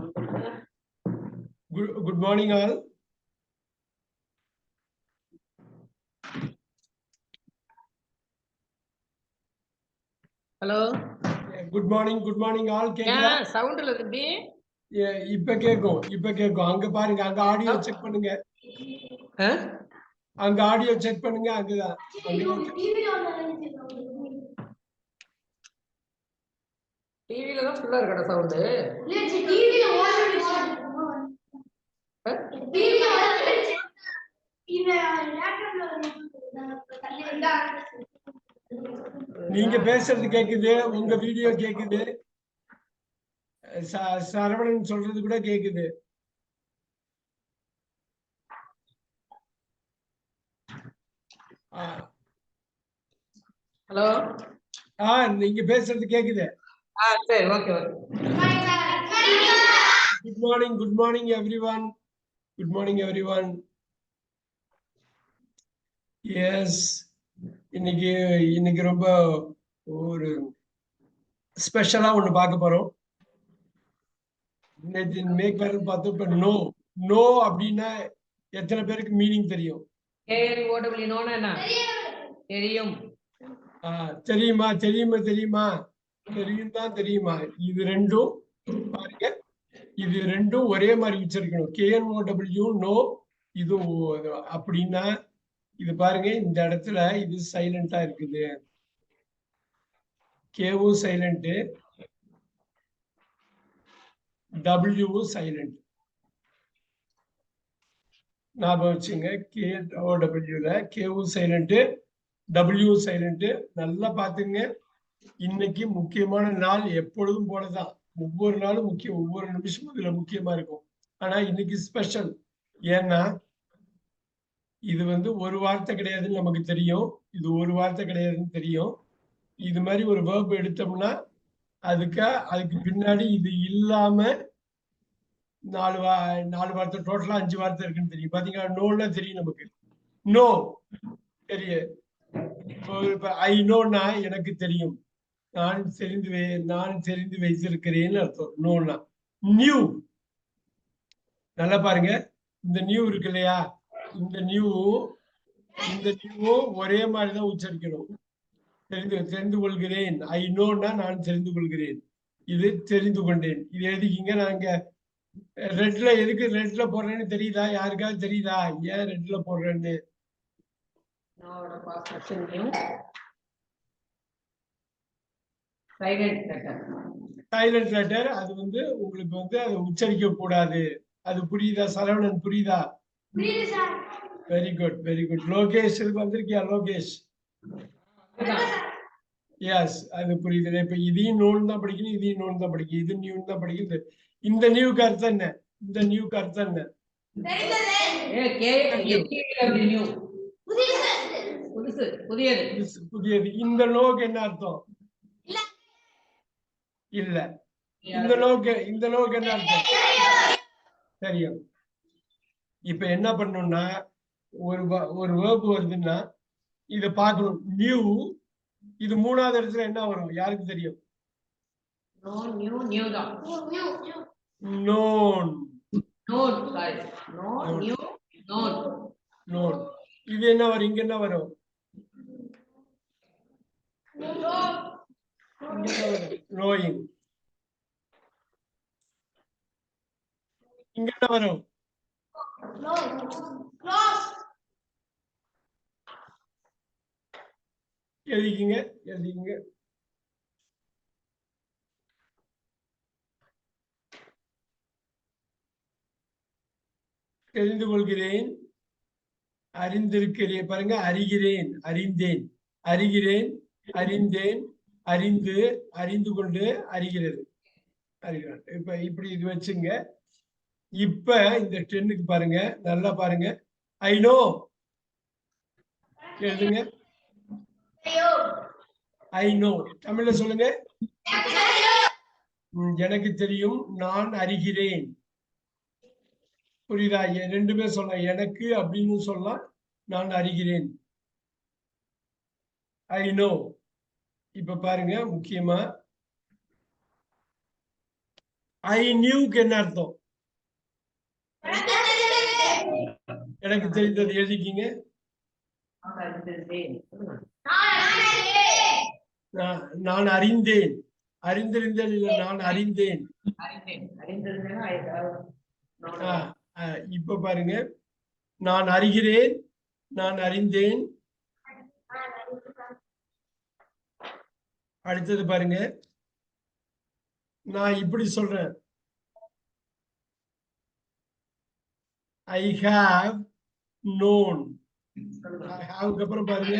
Good morning, all. Hello. Good morning, all. Yeah, sound இல்ல தம்பி. இப்ப கேக்கும். அங்க பாருங்க, அங்க ஆடியோ செக் பண்ணுங்க. அங்க ஆடியோ செக் பண்ணுங்க. அங்கதான். டிவில தான் ஃபுல்லா இருக்கடா சவுண்ட். இல்ல ஜி டிவில நீங்க பேசுறது கேக்குது, உங்க வீடியோ கேக்குது, சரவணன் சொல்றது கூட கேக்குது. ஹலோ. நீங்க பேசுறது கேக்குது. சரி, okay. Good morning everyone. Good morning everyone. Yes, இன்னைக்கு ரொம்ப ஒரு ஸ்பெஷலா ஒண்ணு பார்க்க போறோம். மேக் வேர் பார்த்தோம். இப்ப நோ அப்படின்னா எத்தனை பேருக்கு மீனிங் தெரியும்? தெரியும். தெரியுமா? தெரியும் தான் தெரியுமா? இது ரெண்டும் பாருங்க, இது ரெண்டும் ஒரே மாதிரி வச்சிருக்கணும். KNOW know. இது அப்படின்னா இது பாருங்க, இந்த இடத்துல இது சைலண்டா இருக்குது. கேவும் சைலண்ட், டபிள்யூவும் சைலண்ட். ஞாபகம் வச்சுங்க, KOWல கேவும் சைலண்ட், டபிள்யூ சைலண்ட். நல்லா பாத்துங்க. இன்னைக்கு முக்கியமான நாள். எப்பொழுதும் போலதான் ஒவ்வொரு நாளும் முக்கியம், ஒவ்வொரு நிமிஷமும் இதுல முக்கியமா இருக்கும். ஆனா இன்னைக்கு ஸ்பெஷல். ஏன்னா இது ஒரு வார்த்தை கிடையாதுன்னு நமக்கு தெரியும். இது ஒரு வார்த்தை கிடையாதுன்னு தெரியும். இது மாதிரி ஒரு வேர்ப் எடுத்தோம்னா அதுக்கு பின்னாடி இது இல்லாம நாலு வார்த்தை, டோட்டலா 5 வார்த்தை இருக்குன்னு தெரியும். பாத்தீங்கன்னா நோன்னா தெரியும் நமக்கு. நோ தெரியும். இப்ப ஐ நோன்னா எனக்கு தெரியும், நான் தெரிந்து வைத்திருக்கிறேன்னு அர்த்தம். நோன்னா நியூ. நல்லா பாருங்க, இந்த நியூ இருக்கு இல்லையா, இந்த நியூ ஒரே மாதிரிதான் உச்சரிக்கணும். தெரிந்து கொள்கிறேன். ஐ நோன்னா நான் தெரிந்து கொள்கிறேன். இது தெரிந்து கொண்டேன். இது எழுதிக்கிங்க. நாங்க ரெட்ல எதுக்கு ரெட்ல போடுறேன்னு தெரியுதா? யாருக்காவது தெரியுதா ஏன் ரெட்ல போடுறேன்னு? Silent letter. அது உங்களுக்கு அதை உச்சரிக்க கூடாது. அது புரியுதா சரவணன்? புரியுதா? Very good. லோகேஷ் வந்திருக்கியா? லோகேஷ், எஸ், அது புரியுது. இப்ப இதையும் நோன் தான் படிக்கணும், இதையும் நோன் தான் படிக்கணும், இது நியூ தான் படிக்கிறது. இந்த நியூக்கு அர்த்தம் என்ன? இந்த நியூக்கு அர்த்தம் என்ன? புதியது. இந்த நோக்கு என்ன அர்த்தம்? இல்ல. இந்த நோக்கு என்ன அர்த்தம்? தெரியும். இப்ப என்ன பண்ணணும்னா, ஒரு வேர்ப் வருதுன்னா இத பார்க்கணும். நியூ. இது மூணாவது இடத்துல என்ன வரும்? யாருக்கு தெரியும்? நோன். இது என்ன வரும்? இங்க என்ன வரும்? நோயிங். இங்க என்ன வரும்? எழுதிக்கிங்க. தெரிந்து கொள்கிறேன், அறிந்திருக்கிறேன். பாருங்க, அறிகிறேன், அறிந்தேன், அறிகிறேன், அறிந்தேன், அறிந்து, அறிந்து கொண்டு, அறிகிறது, அறிகிறான். இப்ப இப்படி இது வச்சுங்க. இப்ப இந்த 10க்கு பாருங்க, நல்லா பாருங்க. ஐ நோ எழுதுங்க. ஐ நோ தமிழ்ல சொல்லுங்க. எனக்கு தெரியும், நான் அறிகிறேன். புரியுதா? ரெண்டுமே சொல்லலாம். எனக்கு அப்படின்னு சொல்லலாம், நான் அறிகிறேன். I know. இப்ப பாருங்க, முக்கியமா ஐ நியூக்கு என்ன அர்த்தம்? எனக்கு தெரிந்தது எழுதிக்கிங்க. நான் அறிந்தேன். அறிந்திருந்தேன் இல்ல, நான் அறிந்தேன். இப்ப பாருங்க, நான் அறிகிறேன், நான் அறிந்தேன். அடுத்தது பாருங்க, நான் இப்படி சொல்றேன், ஐ ஹாவ் நோன். ஹாவ்க்கு அப்புறம் பாருங்க,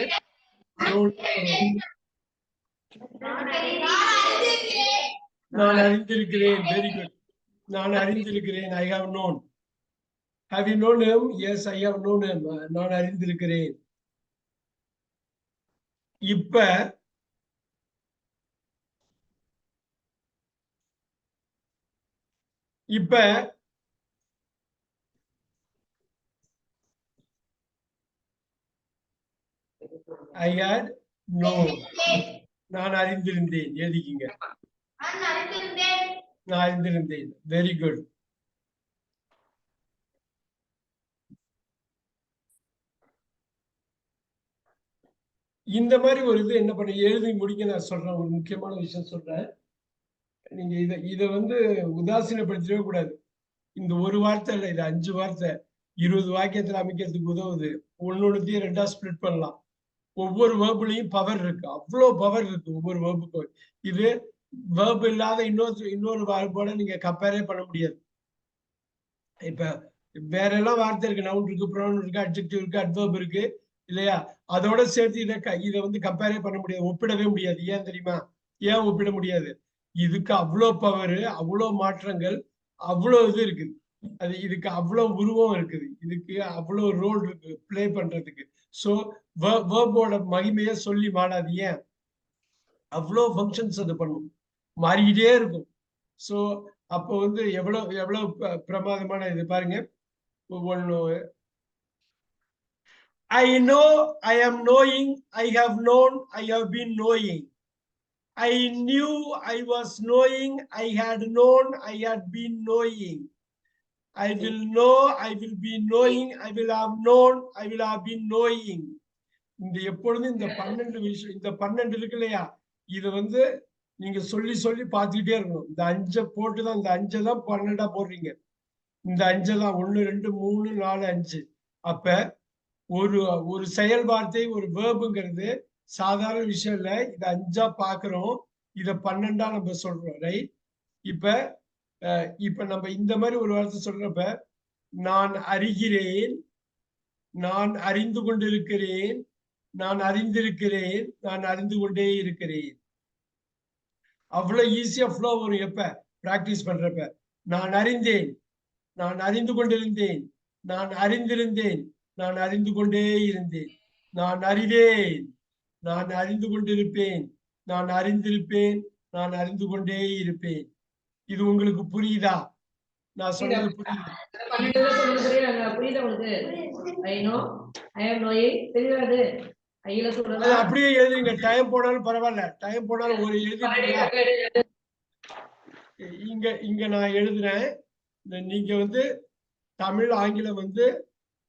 நான் அறிந்திருக்கிறேன். Very good. நான் அறிந்திருக்கிறேன். I have known. Have you known him? Yes, I have known him. நான் அறிந்திருக்கிறேன். இப்ப இப்ப ஐ ஹேட் நோன். நான் அறிந்திருந்தேன். எழுதிக்கிங்க. நான் அறிந்திருந்தேன். Very good. இந்த மாதிரி ஒரு இது என்ன பண்ண எழுதி முடிக்க நான் சொல்றேன். ஒரு முக்கியமான விஷயம் சொல்றேன். நீங்க இதை வந்து உதாசீனப்படுத்தவே கூடாது. இந்த ஒரு வார்த்தை இல்லை, இது 5 வார்த்தை 20 வாக்கியத்துல அமைக்கிறதுக்கு உதவுது. ஒன்னொன்னுத்தையும் 2ஆ ஸ்பிளிட் பண்ணலாம். ஒவ்வொரு வேர்புலையும் பவர் இருக்கு. அவ்வளவு பவர் இருக்கு ஒவ்வொரு வேர்புக்கும். இது வேர்பு இல்லாத இன்னொரு வேர்போட நீங்க கம்பேரே பண்ண முடியாது. இப்ப வேற எல்லாம் வார்த்தை இருக்கு. நவுன் இருக்கு, ப்ரொனவுன் இருக்கு, அட்ஜெக்டிவ் இருக்கு, அட்வர்ப் இருக்கு இல்லையா? அதோட சேர்த்து இதை வந்து கம்பேரே பண்ண முடியாது, ஒப்பிடவே முடியாது. ஏன் தெரியுமா? ஏன் ஒப்பிட முடியாது? இதுக்கு அவ்வளோ பவர், அவ்வளோ மாற்றங்கள், அவ்வளோ இது இருக்குது. அது இதுக்கு அவ்வளவு உருவம் இருக்குது. இதுக்கு அவ்வளவு ரோல் இருக்கு பிளே பண்றதுக்கு. சோ வேர்போட மகிமையை சொல்லி மாடாது. ஏன்? அவ்வளோ ஃபங்க்ஷன்ஸ் அது பண்ணும், மாறிக்கிட்டே இருக்கும். சோ அப்போ வந்து எவ்வளவு எவ்வளவு பிரமாதமான இது பாருங்க. ஒண்ணு, I know, I am knowing, I have known, I have been knowing. I knew, I was knowing, I had known, I had been knowing. I will know, I will be knowing, I will have known, I will have been knowing. இந்த எப்பொழுதும் இந்த 12 விஷயம், இந்த 12 இருக்கு இல்லையா, இது வந்து நீங்க சொல்லி சொல்லி பார்த்துக்கிட்டே இருக்கணும். இந்த 5 போட்டுதான், இந்த 5 தான் 12ஆ போடுறீங்க. இந்த 5 தான் 1 2 3 4 5. அப்ப ஒரு ஒரு செயல் வார்த்தை, ஒரு வேர்புங்கிறது சாதாரண விஷயம் இல்ல. இத 5ஆ பாக்குறோம், இத 12ஆ நம்ம சொல்றோம். ரைட்? இப்ப நம்ம இந்த மாதிரி ஒரு வார்த்தை சொல்றப்ப, நான் அறிகிறேன், நான் அறிந்து கொண்டிருக்கிறேன், நான் அறிந்திருக்கிறேன், நான் அறிந்து கொண்டே இருக்கிறேன். அவ்வளவு ஈஸியா ஃப்ளோ வரும். எப்ப பிராக்டிஸ் பண்றப்ப. நான் அறிந்தேன், நான் அறிந்து கொண்டிருந்தேன், நான் அறிந்திருந்தேன், நான் அறிந்து கொண்டே இருந்தேன். நான் அறிவேன், நான் அறிந்து கொண்டிருப்பேன், நான் அறிந்திருப்பேன், நான் அறிந்து கொண்டே இருப்பேன். இது உங்களுக்கு புரியுதா? நான் சொல்றது புரியுது? அப்படியே எழுதுங்க. டைம் போனாலும் பரவாயில்ல. டைம் போனாலும் ஒரு எழுதிட்டீங்களா? இங்க இங்க நான் எழுதுறேன். நீங்க வந்து தமிழ், ஆங்கிலம் வந்து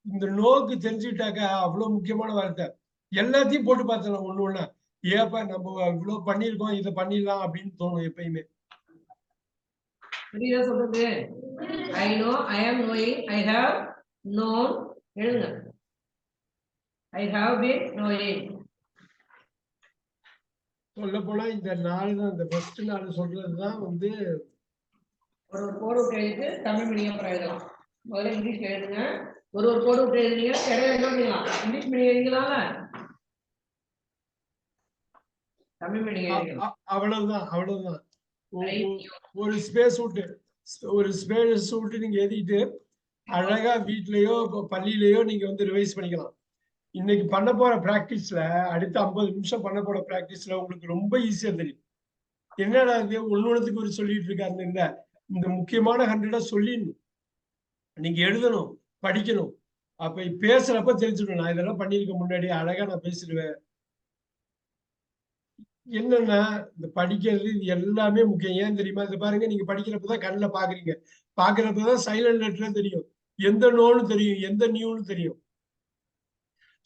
இந்த நோக்கு தெரிஞ்சுக்கிட்டாக்க அவ்வளவு முக்கியமான வார்த்தை. எல்லாத்தையும் போட்டு பார்த்தலாம் ஒண்ணு ஒண்ணா. ஏப்பா நம்ம இவ்வளவு பண்ணிருக்கோம், இதை பண்ணிடலாம் அப்படின்னு தோணும் எப்பயுமே. சொல்றது I know, I am knowing, I have known. எழுதுங்க. I have been knowing. சொல்ல போனா இந்த 4 தான், இந்த ஃபர்ஸ்ட் 4 சொல்றதுதான் வந்து ஒரு கோடு எழுதிட்டு தமிழ் மீடியம் அப்புறம் எழுதலாம். முதல்ல இங்கிலீஷ் எழுதுங்க. ஒரு கோடு விட்டு எழுதுனீங்க, இடையில என்ன பண்ணலாம்? இங்கிலீஷ் மீடியம் எழுதிக்கலாம்ல, தமிழ் மீடியம் எழுதிக்கலாம். அவ்வளவுதான், அவ்வளவுதான். ஒரு ஸ்பேஸ் விட்டு நீங்க எழுதிட்டு அழகா வீட்லயோ பள்ளியிலயோ நீங்க வந்து ரிவைஸ் பண்ணிக்கலாம். இன்னைக்கு பண்ண போற பிராக்டிஸ்ல, அடுத்த 50 நிமிஷம் பண்ண போற பிராக்டிஸ்ல உங்களுக்கு ரொம்ப ஈஸியா தெரியும். என்னடா இது ஒன்னொன்னுக்கு ஒரு சொல்லிட்டு இருக்காரு. இந்த முக்கியமான 100 சொல்லிடணும், நீங்க எழுதணும், படிக்கணும். அப்ப பேசுறப்ப தெரிஞ்சுக்கணும், நான் இதெல்லாம் பண்ணிருக்க முன்னாடி அழகா நான் பேசிடுவேன். என்னன்னா இந்த படிக்கிறது இது எல்லாமே முக்கியம். ஏன் தெரியுமா? இது பாருங்க, நீங்க படிக்கிறப்பதான் கண்ணுல பாக்குறீங்க. பாக்குறப்பதான் சைலண்ட் லெட்டர் தெரியும், எந்த நோன்னு தெரியும், எந்த நியூன்னு தெரியும்.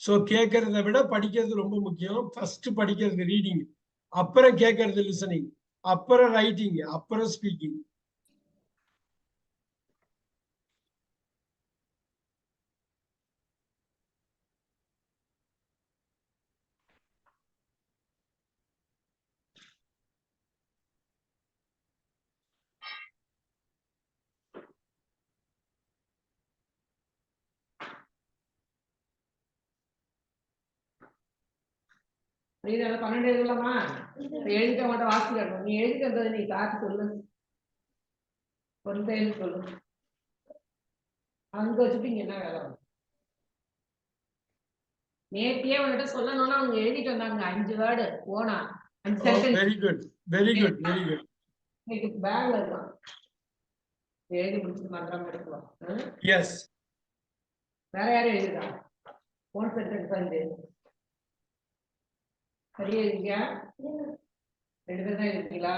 சோ கேட்கறத விட படிக்கிறது ரொம்ப முக்கியம். ஃபர்ஸ்ட் படிக்கிறது ரீடிங், அப்புறம் கேட்கறது லிசனிங், அப்புறம் ரைட்டிங், அப்புறம் ஸ்பீக்கிங். புரியுதா? 12 எழுதலாமா? எழுதிக்க மாட்டேன், வாசிக்கணும். நீ எழுதிக்கிறது நீ காட்டு சொல்லு, ஒரு எழுதி சொல்லு. அங்க வச்சுட்டு இங்க என்ன வேலை? நேத்தியே உன்கிட்ட சொல்லணும்னா அவங்க எழுதிட்டு வந்தாங்க 5 வேர்டு போனா 5 second. Very good, very good, very good. இன்னைக்கு பேக்ல இருக்கான், எழுதி முடிச்சுட்டு மாத்திரம் எடுக்கலாம். எஸ். வேற யாரும் எழுதுதா? போன் சென்டென்ஸ் வந்து சரியா எழுதியா? 2 பேர் தான் எழுதிங்களா?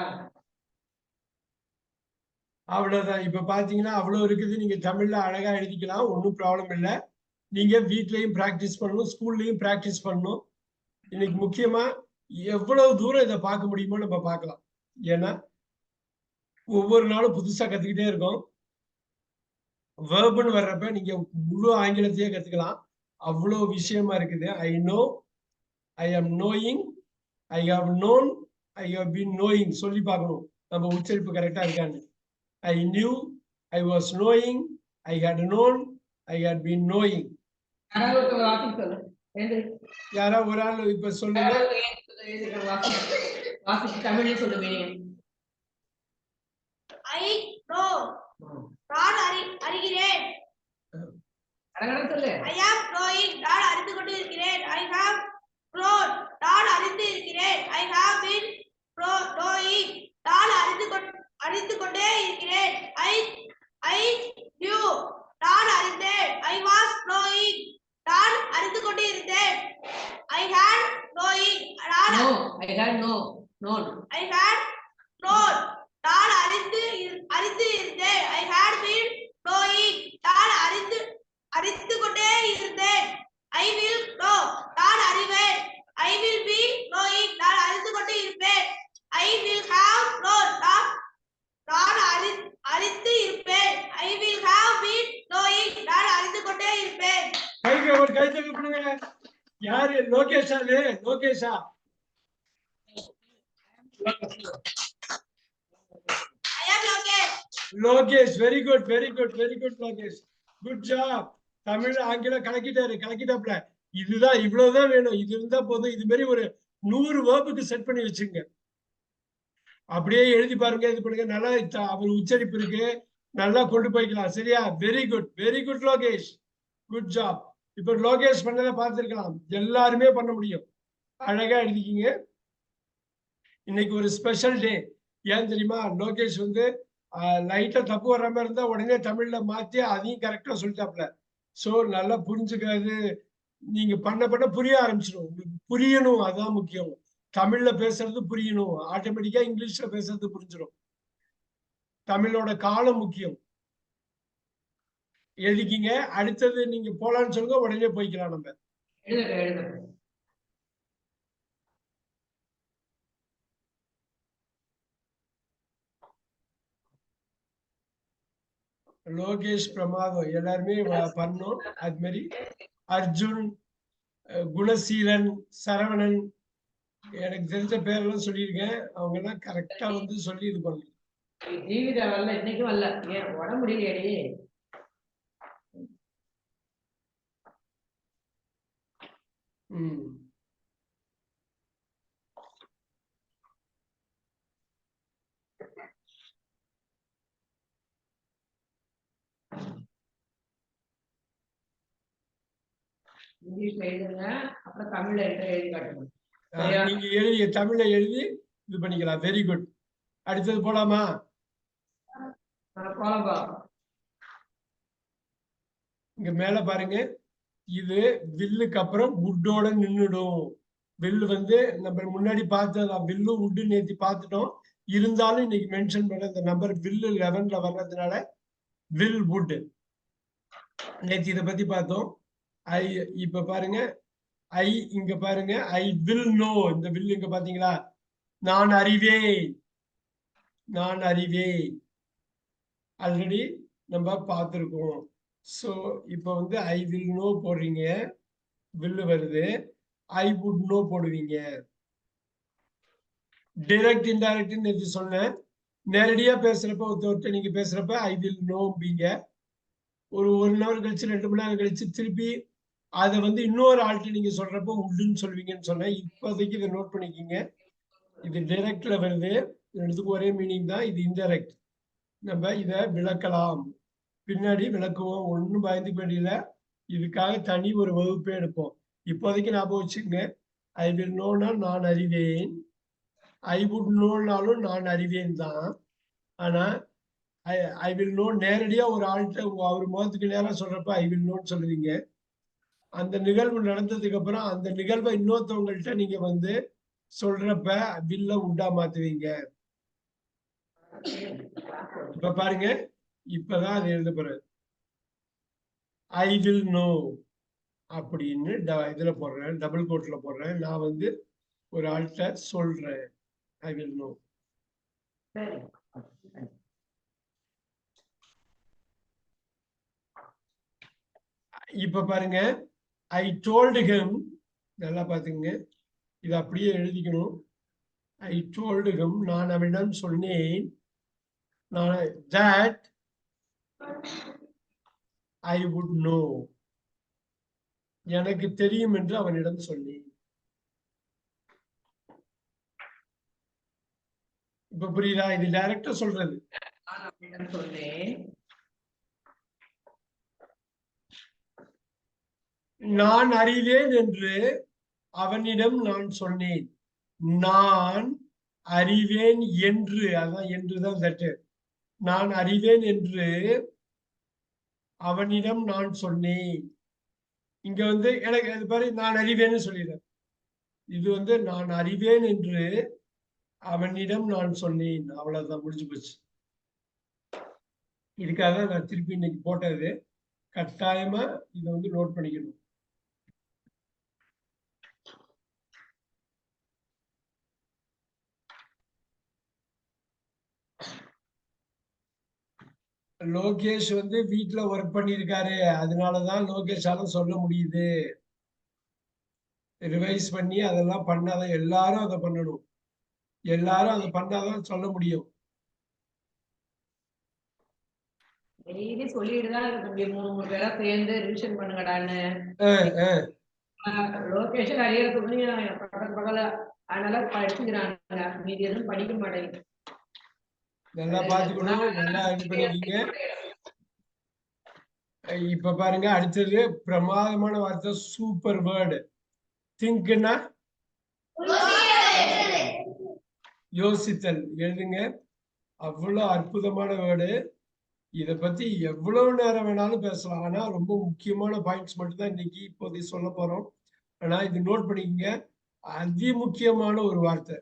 அவ்வளவுதான். இப்ப பாத்தீங்கன்னா அவ்வளவு இருக்குது. நீங்க தமிழ்ல அழகா எழுதிக்கலாம், ஒன்னும் ப்ராப்ளம் இல்ல. நீங்க வீட்லயும் பிராக்டிஸ் பண்ணணும், ஸ்கூல்லயும் பிராக்டிஸ் பண்ணணும். இன்னைக்கு முக்கியமா எவ்வளவு தூரம் இதை பார்க்க முடியுமோ நம்ம பார்க்கலாம். ஏன்னா ஒவ்வொரு நாளும் புதுசா கத்துக்கிட்டே இருக்கோம். வேர்புன்னு வர்றப்ப நீங்க முழு ஆங்கிலத்தையே கத்துக்கலாம். அவ்வளவு விஷயமா இருக்குது. ஐ know, I am knowing, I have known, I have been knowing சொல்லி பார்க்கணும் நம்ம உச்சரிப்பு கரெக்டா இருக்கான்னு. I knew, I was knowing, I had known, I had been knowing. யாரா ஒரு ஆள் இப்ப சொல்லுங்க. தமிழ்ல சொல்லுங்க. ஐ நோ, நான் அறிகிறேன். சொல்லு. ஐ ஆம் க்ரோயிங், நான் அறிந்து கொண்டு இருக்கிறேன். ஐ ஹேவ் க்ரோன், நான் அறிந்து இருக்கிறேன். ஐ ஹேவ் பீன் க்ரோயிங், நான் அறிந்து கொண்டே இருக்கிறேன். ஐ நியூ, நான் அறிந்தேன். ஐ வாஸ் க்ரோயிங், நான் அறிந்து கொண்டு இருந்தேன். I had growing, I had known. I had grown, நான் அறிந்து இருந்தேன். ஐ ஹேட் பீன் க்ரோயிங், நான் அறிந்து கொண்டே இருந்தேன். ஐ வில் க்ரோ, நான் அறிவேன். ஐ வில் பி க்ரோயிங், நான் அறிந்து கொண்டு இருப்பேன். ஐ வில் ஹேவ் க்ரோன், நான் அறிந்து இருப்பேன். I will have been growing, நான் அறிந்து கொண்டே இருப்பேன். கை தட்டுங்க. யாரு? லோகேஷா? லோகேஷா? I am Lokesh. Lokesh, very good, very good, very good Lokesh. Good job. Tamil ஆங்கிலம் கலக்கிட்டாப்ல. இதுதான், இவ்வளவுதான் வேணும். இது இருந்தா போதும். இது மாதிரி ஒரு 100 வேர்புக்கு செட் பண்ணி வச்சுங்க. அப்படியே எழுதி பாருங்க, இது பண்ணுங்க. நல்லா அவர் உச்சரிப்பு இருக்கு, நல்லா கொண்டு போய்க்கலாம். சரியா? Very good, very good Lokesh, good job. இப்ப லோகேஷ் பண்ணதை பார்த்திருக்கலாம், எல்லாருமே பண்ண முடியும். அழகா எழுதிக்கிங்க. இன்னைக்கு ஒரு ஸ்பெஷல் டே. ஏன் தெரியுமா? லோகேஷ் வந்து லைட்டா தப்பு வர்ற மாதிரி இருந்தா உடனே தமிழ்ல மாத்தி அதையும் கரெக்டா சொல்லிட்டாப்ல. சோ நல்லா புரிஞ்சுக்காது. நீங்க பண்ண புரிய ஆரம்பிச்சிடும். புரியணும், அதுதான் முக்கியம். தமிழ்ல பேசுறது புரியணும், ஆட்டோமேட்டிக்கா இங்கிலீஷ்ல பேசுறது புரிஞ்சிடும். தமிழோட காலம் முக்கியம். எழுதிக்கிங்க. அடுத்தது நீங்க போலான்னு சொல்லுங்க, உடனே போய்க்கலாம் நம்ம. லோகேஷ் பிரமாதம், எல்லாருமே பண்ணோம். அது மாதிரி அர்ஜுன், குணசீலன், சரவணன், எனக்கு தெரிஞ்ச பேரெல்லாம் சொல்லியிருக்கேன். அவங்க எல்லாம் கரெக்டா வந்து சொல்லி இது பண்ணு. ஜீவிதா வரல, இன்னைக்கும் வரல. ஏன் உடம்பு முடியலையடி? இங்கிலீஷ்ல எழுதுங்க, அப்புறம் தமிழ்ல எழுதி காட்டுங்க. நீங்க எழுதி தமிழ்ல எழுதி இது பண்ணிக்கலாம். Very good. அடுத்தது போலாமா? போலாம்பா. இங்க மேல பாருங்க, இது வில்லுக்கு அப்புறம் வுட்டோட நின்னுடும். வில் வந்து நம்ம முன்னாடி பார்த்ததான் வில்லு உட்டு நேத்தி பார்த்துட்டோம். இருந்தாலும் இன்னைக்கு மென்ஷன் பண்ண இந்த நம்பர் வில்லு 11ல வர்றதுனால வில் வுட். நேத்தி இதை பத்தி பார்த்தோம். ஐ இப்ப பாருங்க ஐ இங்க பாருங்க ஐ வில் நோ. இந்த வில் இங்க பாத்தீங்களா? நான் அறிவேன், நான் அறிவேன் ஆல்ரெடி நம்ம பார்த்துருக்கோம். ஸோ இப்போ வந்து ஐ வில் நோ போடுறீங்க, வில்லு வருது. ஐ வுட் நோ போடுவீங்க. டைரக்ட் இன்டைரக்ட்னு எது சொன்னேன். நேரடியா பேசுறப்ப ஒருத்தர் நீங்க பேசுறப்ப ஐ வில் நோம்பீங்க. ஒரு 1 hour கழிச்சு 2 மணி நேரம் கழிச்சு திருப்பி அதை வந்து இன்னொரு ஆள்கிட்ட நீங்க சொல்றப்ப உண்டுன்னு சொல்வீங்கன்னு சொன்னேன். இப்போதைக்கு இதை நோட் பண்ணிக்கிங்க. இது டைரக்ட்ல வருது, ரெண்டுத்துக்கும் ஒரே மீனிங் தான். இது இன்டைரக்ட். நம்ம இதை விளக்கலாம், பின்னாடி விளக்குவோம். ஒன்றும் பயந்துக்க வேண்டியல. இதுக்காக தனி ஒரு வகுப்பே எடுப்போம். இப்போதைக்கு ஞாபகம் வச்சுக்கங்க. ஐ வில் நோனா நான் அறிவேன், ஐ வுட் நோனாலும் நான் அறிவேன் தான். ஆனா ஐ வில் நோ நேரடியா ஒரு ஆள்கிட்ட அவர் முகத்துக்கு நேரம் சொல்றப்ப ஐ வில் நோன்னு சொல்லுவீங்க. அந்த நிகழ்வு நடந்ததுக்கு அப்புறம் அந்த நிகழ்வை இன்னொருத்தவங்கள்ட்ட நீங்க வந்து சொல்றப்ப வில்ல உண்டா மாத்துவீங்க. இப்ப பாருங்க, இப்பதான் அது எழுத போறது. ஐ வில் நோ அப்படின்னு இதுல போடுறேன், டபுள் கோட்ல போடுறேன். நான் வந்து ஒரு ஆள்கிட்ட சொல்றேன் ஐ வில் நோ. இப்ப பாருங்க ஐ டோல்டு ஹிம். நல்லா பாத்துங்க, இது அப்படியே எழுதிக்கணும். ஐ டோல்டு ஹிம், நான் அவனிடம் சொன்னேன். நான் that I would know, எனக்கு தெரியும் என்று அவனிடம் சொன்னேன். இப்ப புரியுதா? இது டைரக்டா சொல்றது. நான் அறிவேன் என்று அவனிடம் நான் சொன்னேன். நான் அறிவேன் என்று, அதான் என்றுதான் தட்டு. நான் அறிவேன் என்று அவனிடம் நான் சொன்னேன். இங்க வந்து எனக்கு இது பாரு, நான் அறிவேன்னு சொல்லிடுறேன். இது வந்து நான் அறிவேன் என்று அவனிடம் நான் சொன்னேன். அவ்வளவுதான், முடிஞ்சு போச்சு. இதுக்காக நான் திருப்பி இன்னைக்கு போட்டது. கட்டாயமா இதை வந்து நோட் பண்ணிக்கணும். லோகேஷ் வந்து வீட்டுல ஒர்க் பண்ணியிருக்காரு, அதனாலதான் லோகேஷால சொல்ல முடியுது. ரிவைஸ் பண்ணி அதெல்லாம் பண்ணாதான், எல்லாரும் அதை பண்ணணும். எல்லாரும் அதை பண்ணாதான் சொல்ல முடியும். டெய்லி சொல்லிட்டுதான் இருக்கு, 3 பேரா சேர்ந்து ரிவிஷன் பண்ணுங்கடான்னு. லோகேஷன் அறியறதுக்கு பக்கத்து பக்கத்துல அதனால படிச்சுக்கிறாங்க, மீதி எதுவும் படிக்க மாட்டேங்குது. நல்லா பாத்துக்கணும், நல்லா இது பண்ணிக்கீங்க. இப்ப பாருங்க, அடுத்தது பிரமாதமான வார்த்தை, சூப்பர் வேர்டு. திங்க்னா யோசித்தல். எழுதுங்க, அவ்வளவு அற்புதமான வேர்டு. இதை பத்தி எவ்வளவு நேரம் வேணாலும் பேசலாம். ஆனா ரொம்ப முக்கியமான பாயிண்ட்ஸ் மட்டும் தான் இன்னைக்கு இப்போதைக்கு சொல்ல போறோம். ஆனா இது நோட் பண்ணிக்கங்க, அதி முக்கியமான ஒரு வார்த்தை.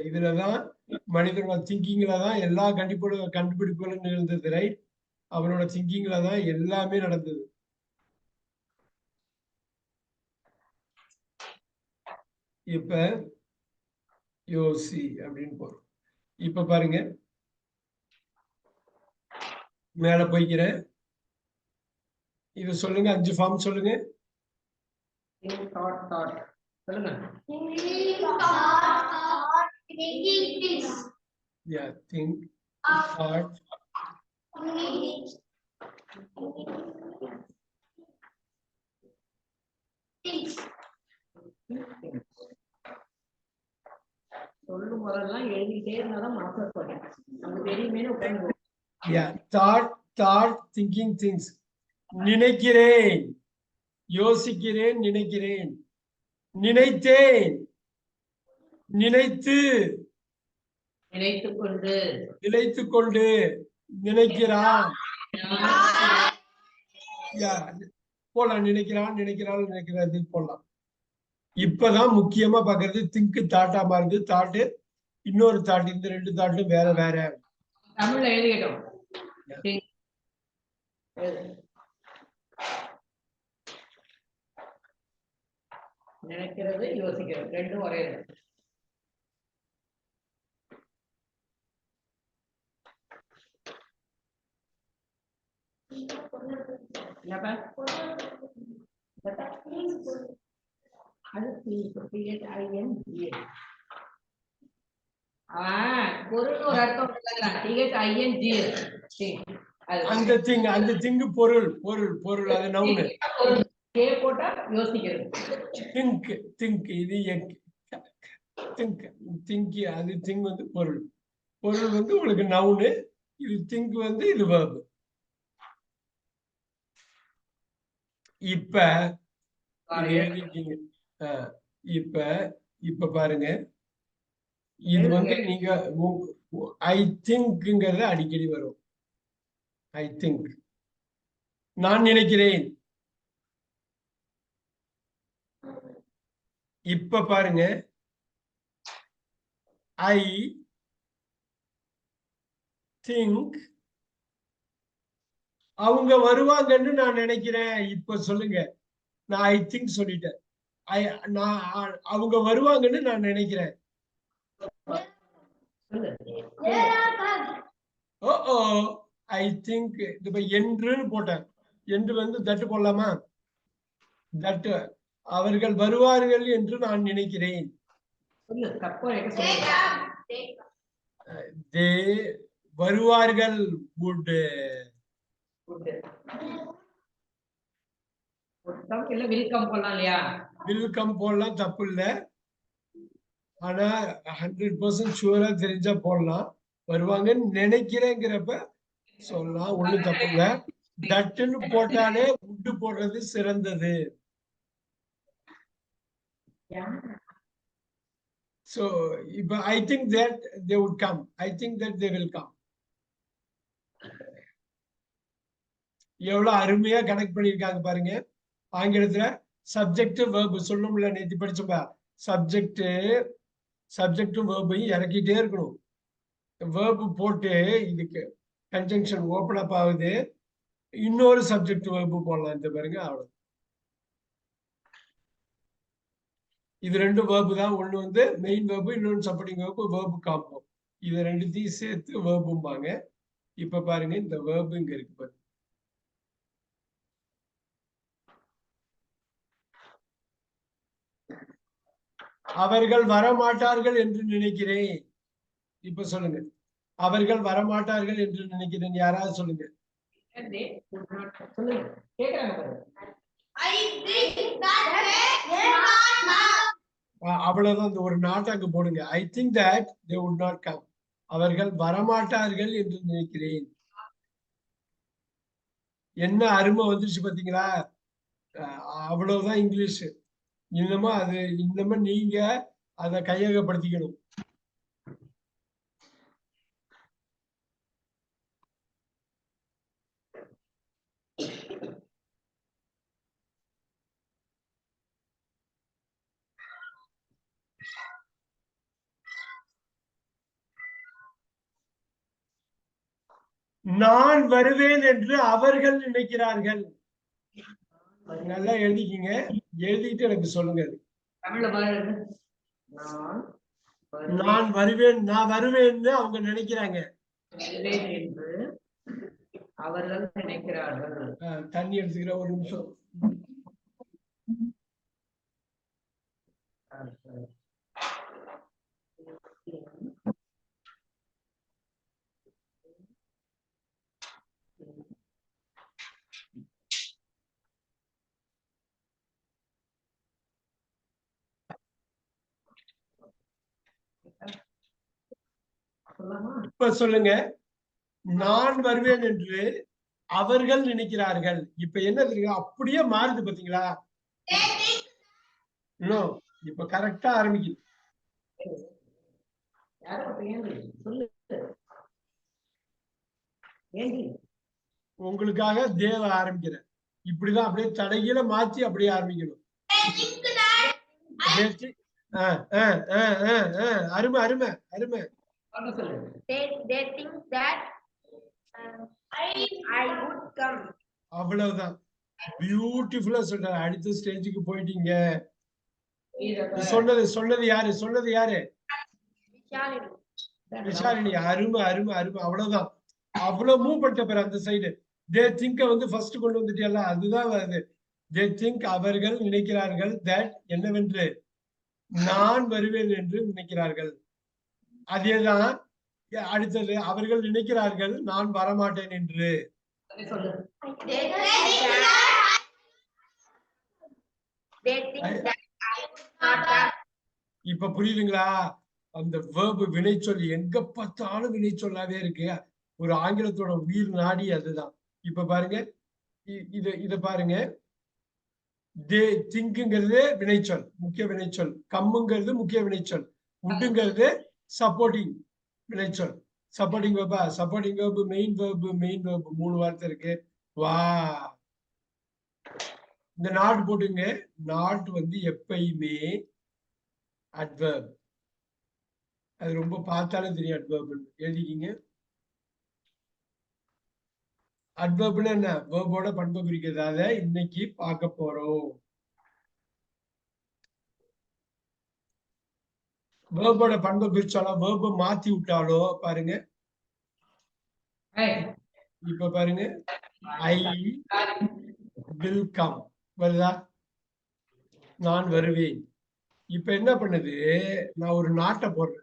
இதுலதான் மனிதனோட திங்கிங்ல தான் எல்லா கண்டுபிடிப்புகளும் நிகழ்ந்தது. ரைட்? அவனோட திங்கிங்ல தான் எல்லாமே நடந்தது. இப்ப யோசி அப்படின்னு போறோம். இப்ப பாருங்க, மேல போய்க்கிறேன். இது சொல்லுங்க, 5 ஃபார்ம் சொல்லுங்க. Yeah, think, thought, சொல்லும் போதெல்லாம் எழுதிட்டே இருந்தாதான் மனசுல சொல்றேன், நமக்கு தெரியுமே உட்காந்து. yeah, thought, thinking things. நினைக்கிறேன், யோசிக்கிறேன், நினைக்கிறேன், நினைத்தேன், நினைத்து, நினைத்துக்கொண்டு, நினைத்துக்கொண்டு, நினைக்கிறான். போலாம், நினைக்கிறான், நினைக்கிறாள், நினைக்கிறது போடலாம். இப்பதான் முக்கியமா பாக்குறது திங்க் தாட்டா மாறுது. தாட்டு இன்னொரு தாட். இந்த 2 தாட்டும் வேற வேற. தமிழ்ல எழுதிக்கிட்டோம். நினைக்கிறது யோசிக்கிறது ரெண்டும் ஒரே இது. என்னப்பா அது பொருள் ஒரு அர்த்தம் அந்த திங் பொருள் பொருள் பொருள் அது நவுனு. போட்டா யோசிக்கிறது. திங்க் திங்க் இது திங்க் திங்க் அது திங் வந்து பொருள். பொருள் வந்து உங்களுக்கு நவுனு. இது திங்க் வந்து இது verb. இப்ப இது எழுதிட்டீங்க. இப்ப இப்ப பாருங்க, இது வந்து நீங்க ஐ திங்க்ங்கிறத அடிக்கடி வரும். ஐ திங்க் நான் நினைக்கிறேன். இப்ப பாருங்க, ஐ திங்க் அவங்க வருவாங்கன்னு நான் நினைக்கிறேன். இப்ப சொல்லுங்க. நான் ஐ திங்க் சொல்லிட்டேன். நான் அவங்க வருவாங்கன்னு நான் நினைக்கிறேன். ஓ ஐ திங்க் இப்ப என்றுன்னு போட்டேன். என்று வந்து தட்டு போடலாமா? தட்டு அவர்கள் வருவார்கள் என்று நான் நினைக்கிறேன். தே வருவார்கள். would will come போடலாம், தப்பு இல்ல. ஆனா 100% ஷூரா தெரிஞ்சா போடலாம். வருவாங்கன்னு நினைக்கிறேங்கிறப்ப சொல்லலாம், ஒண்ணும் தப்பு இல்ல. தட்டுன்னு போட்டாலே would போடுறது சிறந்தது. So if I think that they would come, I think that they will come. எவ்வளவு அருமையா கனெக்ட் பண்ணிருக்காங்க பாருங்க. ஆங்கிலத்துல சப்ஜெக்ட் வெர்ப் சொல்லணும்ல, நேற்று படிச்சோம்பா. சப்ஜெக்டும் வெர்பையும் இறக்கிட்டே இருக்கணும். வெர்ப் போட்டு இதுக்கு கன்ஜங்ஷன் ஓபன் அப் ஆகுது. இன்னொரு சப்ஜெக்ட் வெர்ப் போடலாம். இந்த பாருங்க, அவ்வளவு. இது 2 வெர்ப் தான். ஒண்ணு வந்து மெயின் வெர்ப், இன்னொன்று சப்போர்ட்டிங் வெர்ப், வெர்ப் காம்போ. இது 2த்தையும் சேர்த்து வெர்பும்பாங்க. இப்ப பாருங்க, இந்த வெர்ப் இங்க இருக்கு பாருங்க. அவர்கள் வரமாட்டார்கள் என்று நினைக்கிறேன். இப்ப சொல்லுங்க, அவர்கள் வரமாட்டார்கள் என்று நினைக்கிறேன். யாராவது சொல்லுங்க. அவ்வளவுதான். இந்த ஒரு நாட் அங்க போடுங்க. I think that they would not come. அவர்கள் வரமாட்டார்கள் என்று நினைக்கிறேன். என்ன அருமை வந்துருச்சு பாத்தீங்களா? அவ்வளவுதான் இங்கிலீஷ். இன்னமும் நீங்க அதை கையகப்படுத்திக்கணும். நான் வருவேன் என்று அவர்கள் நினைக்கிறார்கள். நல்லா எழுதிக்கிங்க. எழுதிட்டு எனக்கு சொல்லுங்க. நான் வருவேன்னு அவங்க நினைக்கிறாங்க. அவர்கள் நினைக்கிறார்கள். தண்ணி எடுத்துக்கிற ஒரு நிமிஷம். இப்ப சொல்லுங்க. நான் வருவேன் என்று அவர்கள் நினைக்கிறார்கள். இப்ப என்ன தெரியுங்க, அப்படியே மாறுது பாத்தீங்களா? இப்ப கரெக்டா ஆரம்பிக்குது. உங்களுக்காக தேவ ஆரம்பிக்கிறேன். இப்படிதான் அப்படியே தடையில மாத்தி அப்படியே ஆரம்பிக்கணும். அருமை அருமை அருமை. They think that I would come. அவ்வளவுதான். பியூட்டிஃபுல்லா சொல்றாரு. அடுத்த ஸ்டேஜுக்கு போயிட்டீங்க. சொன்னது யாரு? விஷாலினி. அருமை அருமை அருமை. அவ்வளவுதான். அவ்வளவு மூவ் பண்ணிட்ட பேர் அந்த சைடு. தே திங்க வந்து ஃபர்ஸ்ட் கொண்டு வந்துட்டியல்ல, அதுதான் வருது. தே திங்க் அவர்கள் நினைக்கிறார்கள் தட் என்னவென்று நான் வருவேன் என்று நினைக்கிறார்கள். அதேதான் அடுத்தது அவர்கள் நினைக்கிறார்கள் நான் வரமாட்டேன் என்று. இப்ப புரியுதுங்களா? அந்த வேர்பு வினைச்சொல் எங்க பார்த்தாலும் வினைச்சொல்லாவே இருக்கு. ஒரு ஆங்கிலத்தோட உயிர் நாடி அதுதான். இப்ப பாருங்க, இத பாருங்க. தே திங்க்ங்கிறது வினைச்சொல், முக்கிய வினைச்சொல். கம்முங்கிறது முக்கிய வினைச்சொல். உட்டுங்கிறது சப்போர்ட்டிங் வினைச்சொல். சப்போர்ட்டிங் வேர்பா? Supporting verb, main verb, main verb 3 வார்த்தை இருக்கு. வா, இந்த நாட் போட்டுங்க. நாட் வந்து எப்பயுமே அட்வர்ப். அது ரொம்ப பார்த்தாலும் தெரியும் அட்வர்ப். எழுதிக்கிங்க. அட்வர்ப்னா என்ன? வேர்போட பண்பை குறிக்கிறதால இன்னைக்கு பார்க்க போறோம். வேர்போட பண்பை குறிச்சாலோ வேர்பை மாத்தி விட்டாலோ பாருங்க. இப்ப பாருங்க, ஐ வில் கம் வருதா? நான் வருவேன். இப்ப என்ன பண்ணுது? நான் ஒரு நாட்டை போடுறேன்.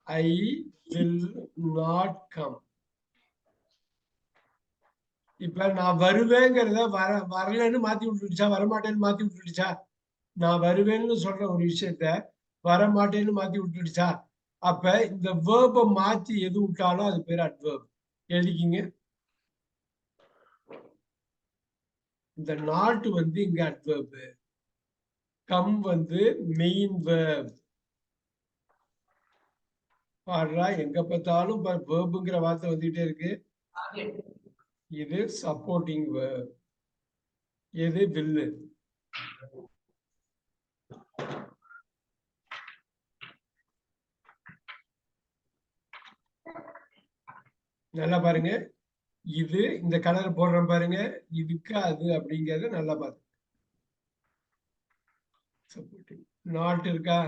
I will not come. இப்ப நான் வருவேங்கிறத வரலன்னு மாத்தி விட்டுடுச்சா, வரமாட்டேன்னு மாத்தி விட்டுடுச்சா? நான் வருவேன்னு சொல்ற ஒரு விஷயத்த வரமாட்டேன்னு மாத்தி விட்டுடுச்சா? அப்ப இந்த வேர்பை மாத்தி எது விட்டாலும் அது பேர் அட்வர்ப். எழுதிக்கிங்க. இந்த நாட் வந்து இங்க அட்வர்ப், கம் வந்து மெயின் வேர்ப். பாடுறா, எங்க பார்த்தாலும் வேர்புங்கிற வார்த்தை வந்துகிட்டே இருக்கு. இது சப்போர்ட்டிங் வேர்ப். எது? வில்லு. நல்லா பாருங்க. இது இந்த கலர் போடுறேன் பாருங்க. இதுக்கு அது அப்படிங்கறது நல்லா பாருங்க. சப்போர்ட்டிங் நாட் இருக்கா?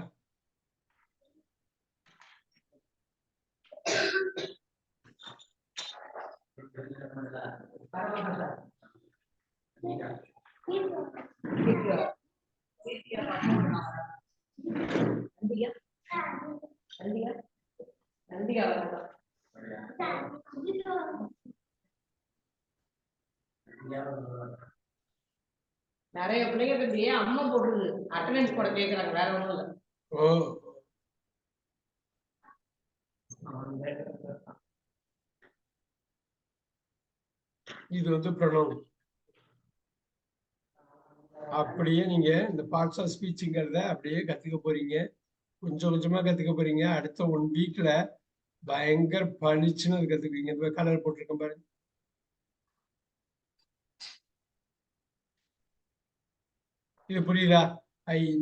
நிறைய பிள்ளைங்க பத்தி அம்மா போடுறது அட்டெண்டன்ஸ் போட கேட்கறாங்க, வேற ஒண்ணும் இல்ல. ஓ, இது வந்து ப்ரொனவுன். அப்படியே நீங்க இந்த பார்ட்ஸ் ஆஃப் ஸ்பீச்ங்கிறத அப்படியே கத்துக்க போறீங்க. கொஞ்சம் கொஞ்சமா கத்துக்க போறீங்க. அடுத்த 1 வீக்ல பயங்கர பளிச்சுன்னு அது கத்துக்குவீங்க. இந்த கலர் போட்டிருக்கேன் பாருங்க. இது புரியுதா?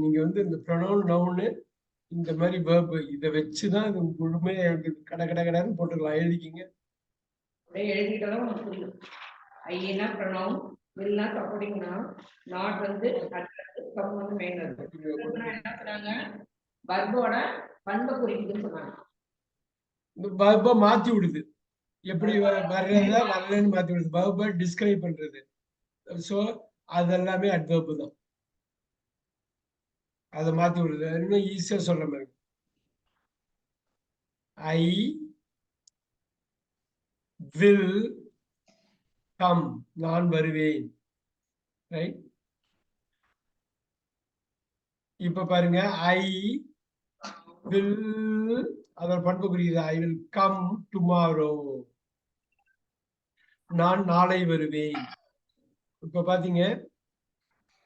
நீங்க வந்து இந்த ப்ரொனவுன், நவுனு, இந்த மாதிரி வேர்பு இதை வச்சுதான் இது முழுமையா கடன்னு போட்டுக்கலாம். எழுதிக்கிங்க. அப்படியே எழுதிட்டாலும் உங்களுக்கு புரியும். Aina pronoun, வில்னா supporting noun, not வந்து அட்வர்ப், கம் வந்து மெயின் வேர்ப். என்ன சொன்னாங்க? வர்போட பண்பை குறிக்குதுன்னு சொன்னாங்க. இந்த வர்பை மாத்தி விடுது. எப்படி வர்றத வரலன்னு மாத்தி விடுது. வர்பை டிஸ்கிரைப் பண்றது. சோ அதெல்லாமே அட்வர்ப் தான். அதை மாத்தி விடுது. இன்னும் ஈஸியா சொல்ற மாதிரி, ஐ வில் கம், நான் வருவேன். ரைட்? இப்ப பாருங்க, ஐ வில் அதோட பண்பு குறிக்குது. ஐ வில் கம் டுமாரோ, நான் நாளை வருவேன். இப்ப பாத்தீங்க,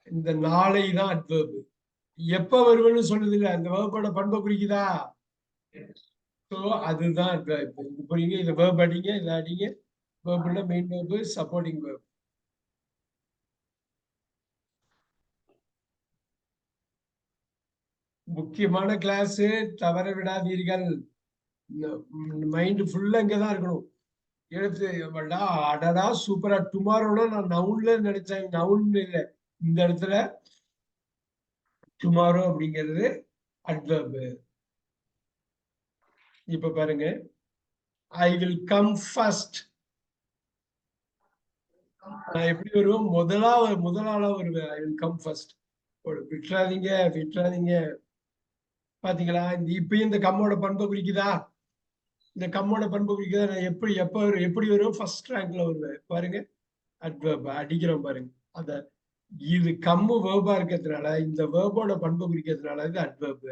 இந்த நாளை தான் அட்வர்ப். எப்ப வருவேன்னு சொல்றது இல்ல, அந்த வேர்போட பண்பை குறிக்குதா? சோ அதுதான் அட்வர்ப். இது புரியுங்க. இதை வேர்ப் அடிங்க, இதை அடிங்க. verb main verb, supporting verb. முக்கியமான கிளாஸ் தவற விடாதீர்கள். மைண்ட் ஃபுல்லா இங்கதான் இருக்கணும். எடுத்து அடடா சூப்பரா. டுமாரோனா நான் நவுன்ல நினைச்சேன், நவுன் இல்லை. இந்த இடத்துல டுமாரோ அப்படிங்கிறது அட்வர்ப். இப்ப பாருங்க, ஐ வில் கம் ஃபர்ஸ்ட். நான் எப்படி வருவேன்? முதலாளா வருவேன். I will come first. விட்டுறாதீங்க. பாத்தீங்களா? இப்பயும் இந்த கம்மோட பண்பை குறிக்குதா? இந்த கம்மோட பண்பு குறிக்குதா? நான் எப்படி வரும்? ஃபர்ஸ்ட் ரேங்க்ல வருவேன். பாருங்க, அட்வர்ப் அடிக்கிறோம் பாருங்க. அத இது கம்மு வேர்பா இருக்கிறதுனால, இந்த வேர்போட பண்பு குறிக்கிறதுனால இது அட்வர்ப்.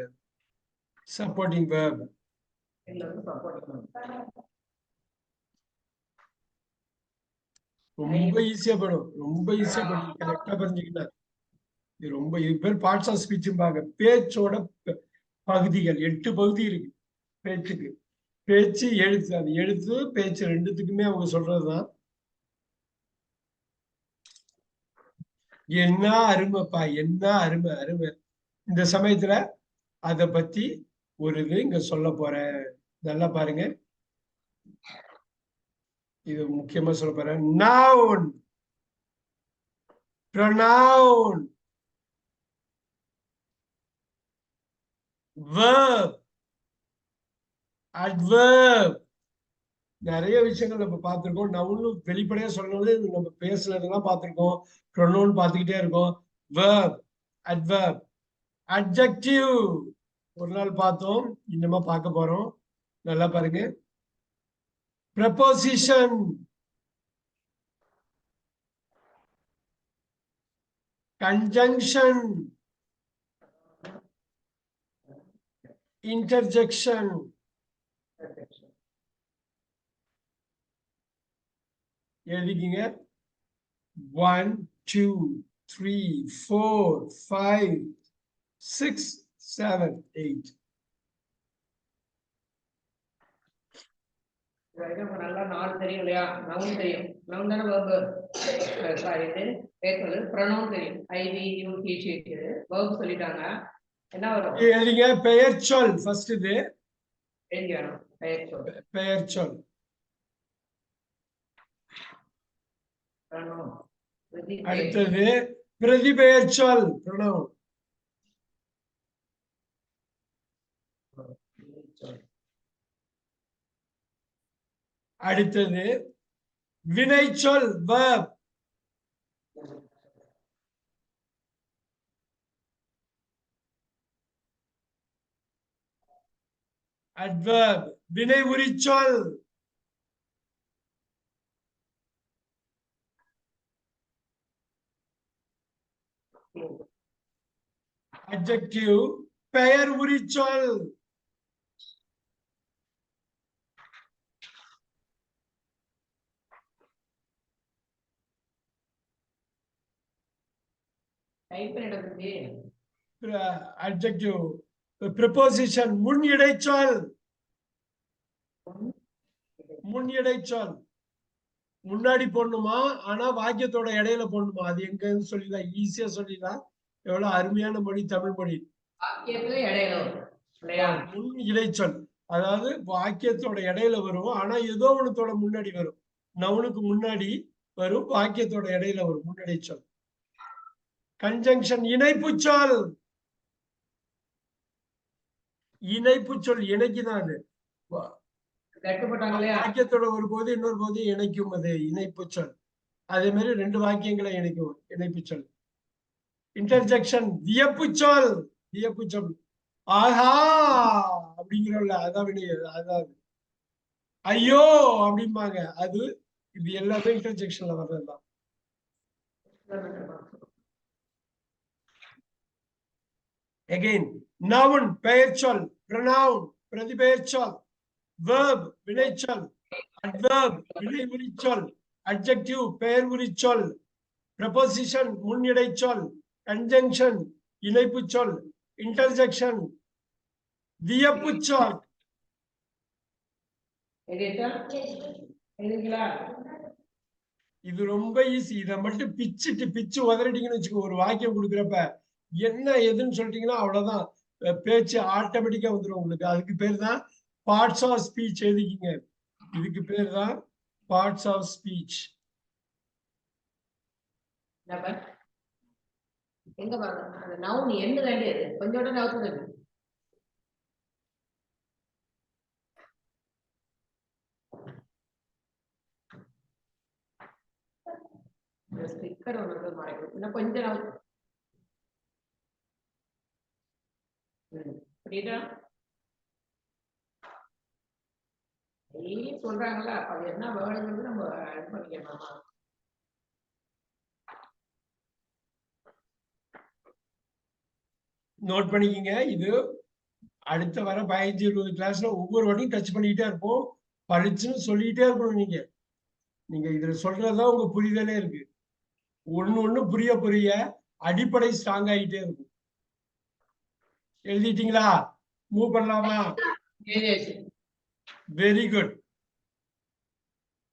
Supporting verb. ரொம்ப ஈஸியா படும். கரெக்டா புரிஞ்சுக்கிட்டா இது ரொம்ப. இது பேர் பார்ட்ஸ் ஆஃப் ஸ்பீச்சும்பாங்க. பேச்சோட பகுதிகள் 8 பகுதி இருக்கு பேச்சுக்கு. பேச்சு, எழுத்து. அது எழுத்து பேச்சு ரெண்டுத்துக்குமே அவங்க சொல்றதுதான். என்ன அருமைப்பா, என்ன அருமை. இந்த சமயத்துல அத பத்தி ஒரு இது இங்க சொல்ல போறேன். நல்லா பாருங்க, இது முக்கியமா சொல்ல போறேன். noun, pronoun, verb, adverb. நிறைய விஷயங்கள் நம்ம பார்த்திருக்கோம். நவுன்னு வெளிப்படையா சொல்லணும், நம்ம பேசுனதெல்லாம் பார்த்திருக்கோம். ப்ரொனவுன் பார்த்துக்கிட்டே இருக்கோம். verb, adverb, adjective ஒரு நாள் பார்த்தோம், இன்னுமா பார்க்க போறோம். நல்லா பாருங்க. preposition, conjunction, interjection, எழுதிக்கிங்க. 1 2 3 4 5 6 7 8. நல்லா 4 தெரியும் இல்லையா? நவுன் தெரியும். நவுன் தானே verb. சாரி, பேசுறது pronoun தெரியும். I, we, you, he, she. verb சொல்லிட்டாங்க. என்ன வரும்? எழுதிங்க. பெயர் சொல் ஃபர்ஸ்ட். இது எழுதியணும். பெயர் சொல். pronoun. அடுத்தது பிரதிபெயர் சொல், pronoun. அடுத்தது வினைச்சொல், verb. adverb, வினை உரிச்சொல். adjective, பெயர் உரிச்சொல். adjective, preposition, முன் இடைச்சொல். முன்னாடி போடணுமா, ஆனா வாக்கியத்தோட இடையில போடணுமா? அது எங்கன்னு சொல்லிடலாம், ஈஸியா சொல்லிடலாம். எவ்வளவு அருமையான மொழி தமிழ் மொழி. முன் இடைச்சொல், அதாவது வாக்கியத்தோட இடையில வரும், ஆனா ஏதோ ஒண்ணுத்தோட முன்னாடி வரும். நவுனுக்கு முன்னாடி வரும், வாக்கியத்தோட இடையில வரும், முன்னிடைச்சொல். கன்ஜங்ஷன், இணைப்புச்சொல். இணைக்குதான் அது. வாக்கியத்தோட ஒரு போது இன்னொரு போது இணைக்கும், அது இணைப்புச்சொல். அதே மாதிரி 2 வாக்கியங்களை இணைக்கும், இணைப்புச்சொல். இன்டர்ஜெக்ஷன், வியப்புச்சொல். ஆஹா அப்படிங்கிறோம்ல, அதான் அதாவது ஐயோ அப்படிம்பாங்க. அது இது எல்லாமே இன்டர்ஜெக்ஷன்ல வர்றதுதான். Again, noun, பெயர்ச்சொல், pronoun, பிரதிபெயர்ச்சொல், verb, வினைச்சொல், adverb, வினை உரிச்சொல், adjective, பெயர் உரிச்சொல், preposition, முன்னிடைச்சொல், conjunction, இணைப்புச்சொல், interjection, வியப்புச்சொல். இது ரொம்ப ஈஸி. இதை மட்டும் பிச்சு உதறிட்டீங்கன்னு வச்சுக்கோ. ஒரு வாக்கியம் கொடுக்குறப்ப என்ன எதுன்னு சொல்லிட்டீங்கன்னா அவ்வளவுதான். பேச்சு ஆட்டோமேட்டிக்கா வந்துடும் உங்களுக்கு. அதுக்கு பேர் தான் பார்ட்ஸ் ஆஃப் ஸ்பீச். எழுதிக்கிங்க. இதுக்கு பேர் தான் பார்ட்ஸ் ஆஃப் ஸ்பீச். எங்க பாருங்க அந்த நவுன் எண்டு வேண்டியது கொஞ்சோட நவுத்துறது. ஸ்டிக்கர் ஒன்று மறைக்கும். இன்னும் கொஞ்சம் நவுத்து. புரியுதா? சொல்றாங்களா அது என்ன வேர்டுங்கிறது நம்ம இது பண்ணிக்கணுமா? நோட் பண்ணிக்கிங்க. இது அடுத்த வர 15-20 கிளாஸ்ல ஒவ்வொரு வாட்டியும் டச் பண்ணிக்கிட்டே இருப்போம். படிச்சுன்னு சொல்லிக்கிட்டே இருக்கணும். நீங்க இதுல சொல்றதுதான் உங்க புரிதலே இருக்கு. ஒண்ணு புரிய அடிப்படை ஸ்ட்ராங் ஆகிட்டே இருக்கும். எழுதிட்டீங்களா? மூவ் பண்ணலாமா? Very good.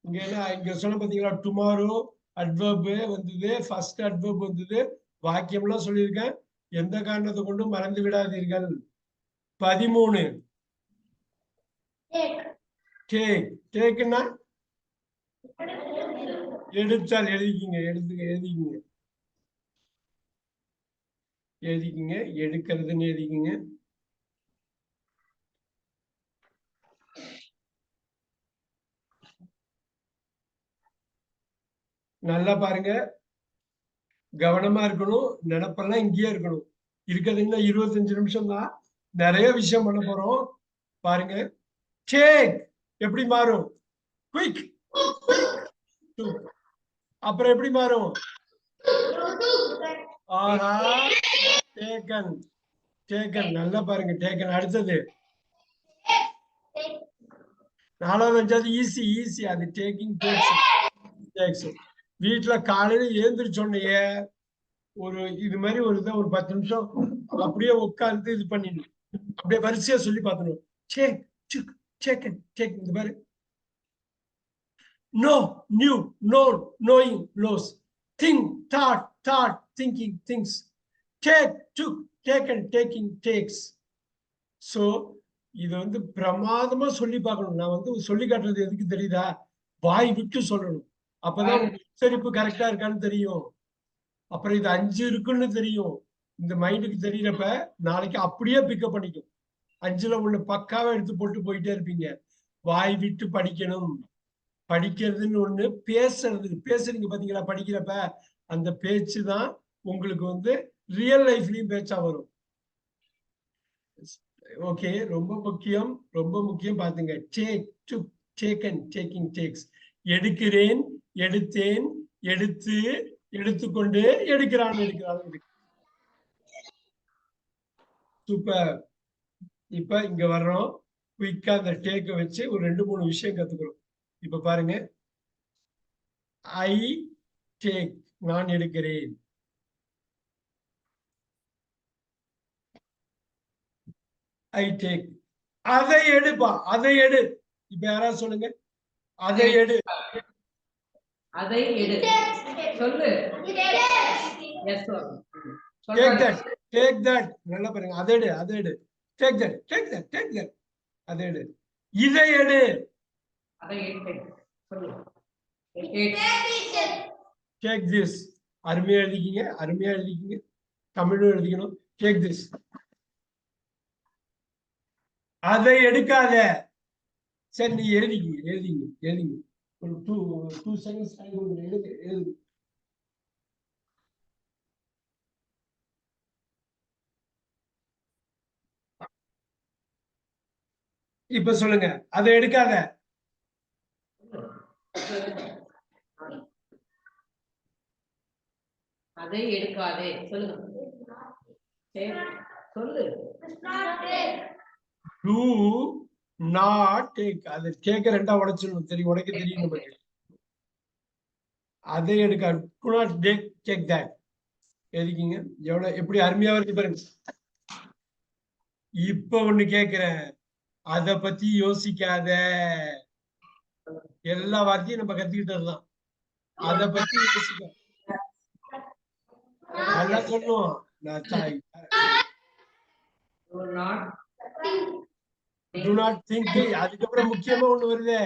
இங்க சொன்ன பாத்தீங்களா? டுமாரோ அட்வர்ப் வந்தது, ஃபர்ஸ்ட் அட்வர்ப் வந்தது, வாக்கியம்லாம் சொல்லியிருக்கேன். எந்த காரணத்தை கொண்டும் மறந்து விடாதீர்கள். 13 டேக்னா எடுத்தால். எழுதிக்கிங்க. எடுக்கிறதுன்னு எழுதிக்கிங்க. நல்லா பாருங்க, கவனமா இருக்கணும். நினைப்பெல்லாம் இங்கேயே இருக்கணும். இருக்கிறது இன்னும் 25 நிமிஷம் தான். நிறைய விஷயம் பண்ண போறோம். பாருங்க. டேக் எப்படி மாறும்? குயிக். அப்புறம் எப்படி மாறும்? ஆஹா, டேக்கன். நல்லா பாருங்க. டேக்கன். அடுத்தது 4வது 5வது ஈஸி. அது டேக்கிங் டேக்ஸ். வீட்டுல காலையில எழுந்திரிச்சோன்னையே ஒரு இது மாதிரி ஒரு 10 நிமிஷம் அப்படியே உட்கார்ந்து இது பண்ணிடணும். அப்படியே வரிசையா சொல்லி பார்க்கணும். இந்த மாதிரி know, knew, known, knowing, knows, think, thought, thinking, thinks, take, took, taken, taking, takes. So இது பிரமாதமா சொல்லி பார்க்கணும். நான் சொல்லி காட்டுறது எதுக்கு தெரியுதா? வாய் விட்டு சொல்லணும். அப்பதான் உச்சரிப்பு கரெக்டா இருக்கான்னு தெரியும். அப்புறம் இது 5 இருக்குன்னு தெரியும். இந்த மைண்டுக்கு தெரியறப்ப நாளைக்கு அப்படியே பிக்கப் பண்ணிக்கும். 5ல உள்ள பக்காவை எடுத்து போட்டு போயிட்டே இருப்பீங்க. வாய் விட்டு படிக்கணும். படிக்கிறதுன்னு ஒண்ணு, பேசுறீங்க பாத்தீங்களா? படிக்கிறப்ப அந்த பேச்சு தான் உங்களுக்கு ரியல் லைஃப்லயும் பேச்சா வரும். ஓகே, ரொம்ப முக்கியம் பாத்துங்க. Take, took, taken, taking, tax. எடுக்கிறேன், எடுத்தேன், எடுத்து, எடுத்துக்கொண்டு, எடுக்கிறான். சூப்பர். இப்ப இங்க வர்றோம். குயிக்கா அந்த டேக்க வச்சு ஒரு 2-3 விஷயம் கத்துக்கிறோம். இப்ப பாருங்க. ஐ டேக், நான் எடுக்கிறேன். I take. அதை எடுப்பா. அதை எடு. இப்ப யாராவது சொல்லுங்க. அதை எடு. சொல்லு. Take that. நல்லா பாருங்க. அதை எடு. Take that. அதை எடு. இதை எடு. Take this. அருமையா எழுதிக்கிங்க. தமிழும் எழுதிக்கணும். Take this. அதை எடுக்காத. சரி, நீ எழுதிங்க. ஒரு 2 செகண்ட்ஸ் எழுது. இப்ப சொல்லுங்க. அதை எடுக்காத. அதை எடுக்காதே. சொல்லுங்க. சொல்லு. Do not take. அது கேக்க 2ஆ உடைச்சிடணும். தெரியும், உடைக்க தெரியும் நமக்கு. அதை எடுக்க. Do not take that. எழுதிக்கிங்க. எப்படி அருமையா இருக்கு பாருங்க. இப்ப ஒண்ணு கேக்குறேன். அத பத்தி யோசிக்காத. எல்லா வார்த்தையும் நம்ம கத்துக்கிட்டதுதான். அத பத்தி யோசிக்க நல்லா சொல்லுவோம். Do not do not think. அதுக்கப்புறம் முக்கியமா ஒண்ணு வருது,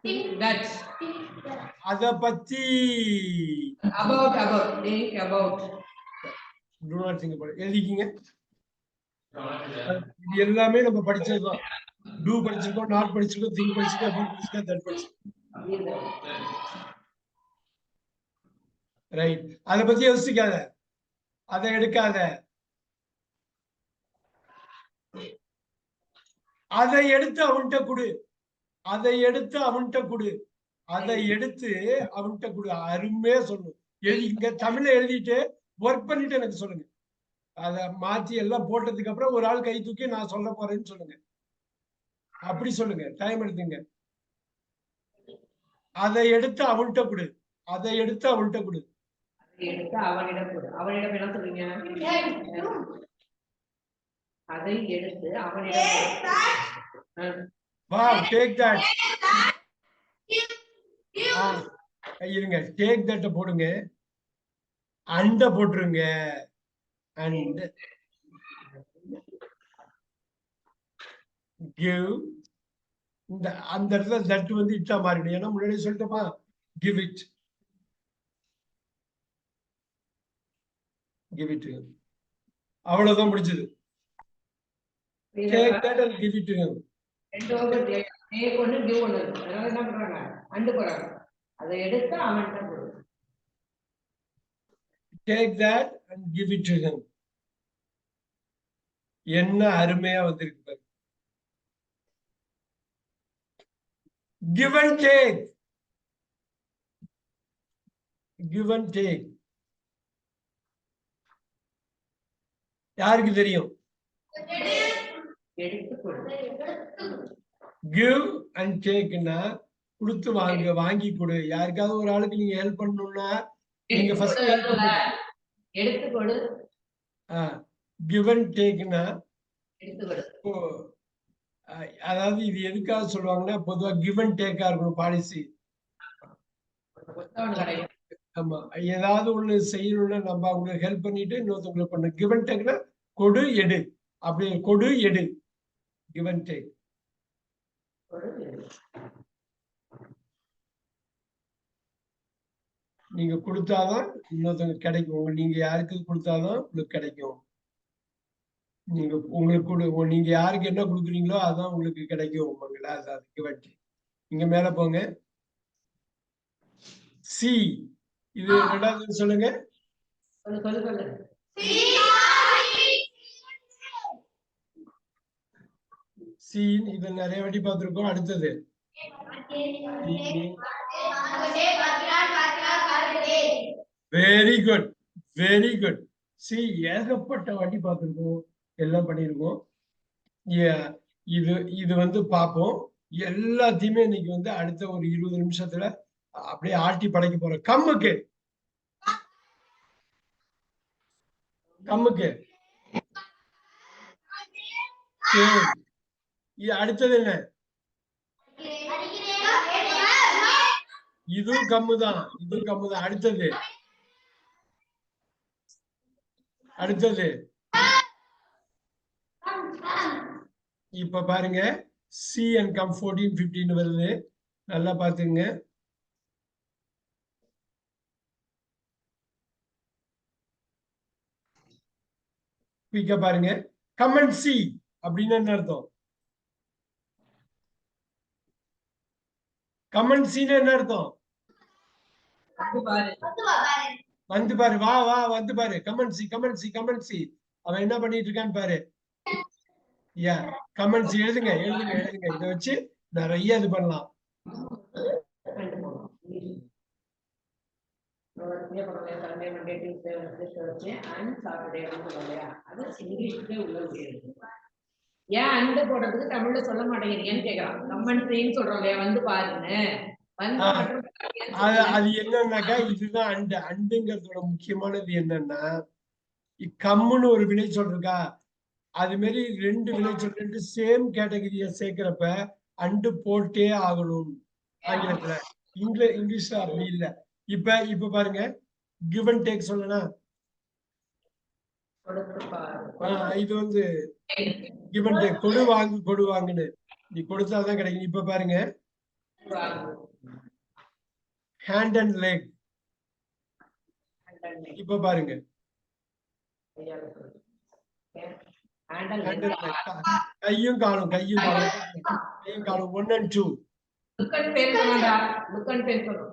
think that. அத பத்தி. About think about. do not think about. எழுதிக்கீங்க. இது எல்லாமே நம்ம படிச்சதுதான். do படிச்சிருக்கோம், not படிச்சிருக்கோம், think படிச்சிருக்கோம், be படிச்சிருக்கோம், that படிச்சிருக்கோம். ரைட். அத பத்தி யோசிக்காத, அதை எடுக்காத, அதை எடுத்து அவன்கிட்ட கொடு, அதை எடுத்து அவன்கிட்ட கொடு, அதை எடுத்து அவன்கிட்ட கொடு. அருமையா சொல்லணும். எழுதிங்க, தமிழ்ல எழுதிட்டு ஒர்க் பண்ணிட்டு எனக்கு சொல்லுங்க. அதை மாத்தி எல்லாம் போட்டதுக்கு அப்புறம் ஒரு ஆள் கை தூக்கி நான் சொல்ல போறேன்னு சொல்லுங்க. அப்படி சொல்லுங்க, டைம் எடுத்துங்க. அதை எடுத்து அவன்கிட்ட கொடு, அதை எடுத்து அவன்கிட்ட கொடு, எடுத்து அவனிடம் கொடு. அவனிடம் என்ன சொல்றீங்க? அதை எடுத்து அவனிடம். வா, டேக் தட். இருங்க, டேக் தட்ட போடுங்க, அண்ட போட்டுருங்க. And give. இந்த அந்த இடத்துல தட் வந்து இட்டா மாறிடும். ஏன்னா முன்னாடி சொல்லிட்டோமா, கிவ் இட், கிவ் இட். அவ்வளவுதான் முடிச்சது. Take that and give it. Take ஒன்னு கிவ் ஒன்னு. அதனால என்ன பண்றாங்க? அண்டு போறாங்க. அதை எடுத்து அவன்கிட்ட கொடு. Take that and give it to him. என்ன அருமையா வந்திருக்கு பாரு. Give and take. Give and take. யாருக்கு தெரியும்? எடுத்து கொடு. Give and take-னா கொடுத்து வாங்க, வாங்கி கொடு. யாருக்காவது ஒரு ஆளுக்கு நீங்க ஹெல்ப் பண்ணணும்னா நீங்க ஃபர்ஸ்ட் ஹெல்ப் பண்ணுங்க. எடுத்து கொடு. Give and take-னா எடுத்து கொடு. அதாவது இது எதுக்காக சொல்லுவாங்கன்னா, பொதுவா கிவ் அண்ட் டேக்கா இருக்கணும் பாலிசி. ஆமா, ஏதாவது ஒண்ணு செய்யணும்னா நம்ம அவங்களுக்கு ஹெல்ப் பண்ணிட்டு இன்னொருத்தவங்களுக்கு பண்ண. கிவ் அண்ட் டேக்னா கொடு எடு, அப்படி கொடு எடு. Give and take. நீங்க கொடுத்தாதான் இன்னொருத்தவங்க கிடைக்கும். நீங்க யாருக்கு கொடுத்தாதான் உங்களுக்கு கிடைக்கும். நீங்க உங்களுக்கு நீங்க யாருக்கு என்ன கொடுக்குறீங்களோ அதான் உங்களுக்கு கிடைக்கும். அதான் கிவ் அண்ட் டேக். இங்க மேல போங்க. சி, இது ரெண்டாவது சொல்லுங்க. சீன் இது நிறைய வாட்டி பார்த்திருக்கோம். அடுத்தது very good, very good. C ஏகப்பட்ட வாட்டி பார்த்திருக்கோம், எல்லாம் பண்ணியிருக்கோம். இது இது வந்து பார்ப்போம். எல்லாத்தையுமே இன்னைக்கு வந்து அடுத்த ஒரு 20 நிமிஷத்துல அப்படியே ஆட்டி படைக்க போறோம். கம்முக்கு, கம்முக்கு. இது அடுத்தது என்ன? இதுவும் கம்முதான், இதுவும் கம்முதான். அடுத்தது அடுத்தது இப்ப பாருங்க, சி அண்ட் கம் 14, 15 வருது. நல்லா பாத்துங்க. குயிக்கா பாருங்க. கம் அண்ட் சி அப்படின்னு என்ன அர்த்தம்? கம் அண்ட் சீன்னு என்ன அர்த்தம்? வந்து பாரு, வா வா வந்து பாரு. Come on see, come on see, come on see. அவன் என்ன பண்ணிட்டு இருக்கான்னு பாரு. கமன் சி எழுதுங்க, எழுதுங்க, எழுதுங்க. இதை வச்சு நிறைய இது பண்ணலாம். ஏன் அண்டு போடுறதுக்கு தமிழ்ல சொல்ல மாட்டேங்கிறீங்கன்னு கேக்குறான். கமெண்ட்ரின்னு சொல்றோம் இல்லையா, வந்து பாருன்னு. அது என்னன்னாக்கா, இதுதான் அண்டு. அண்டுங்கிறதோட முக்கியமானது என்னன்னா, கம்முன்னு ஒரு வினை சொல்றா, அது மாதிரி 2 வினை சொல்லிட்டு சேம் கேட்டகரிய சேர்க்கிறப்ப அண்டு போட்டே ஆகணும் ஆங்கிலத்துல. இங்கிலீஷ்ல அப்படி இல்ல. இப்ப பாருங்க, கிவ் அண்ட் டேக் சொல்லணும். கொடுத்து பாரு. இது வந்து கிவ் அண்ட் டேக், கொடு வாங்குன்னு. நீ கொடுத்தாதான் கிடைக்கும். இப்ப பாருங்க, ஹேண்ட் அண்ட் லெக். இப்ப பாருங்க, Hand and hand leg. and leg. கையும் காலும் 1 and 2. Look and pay சொன்னடா. Look and pay சொல்லு.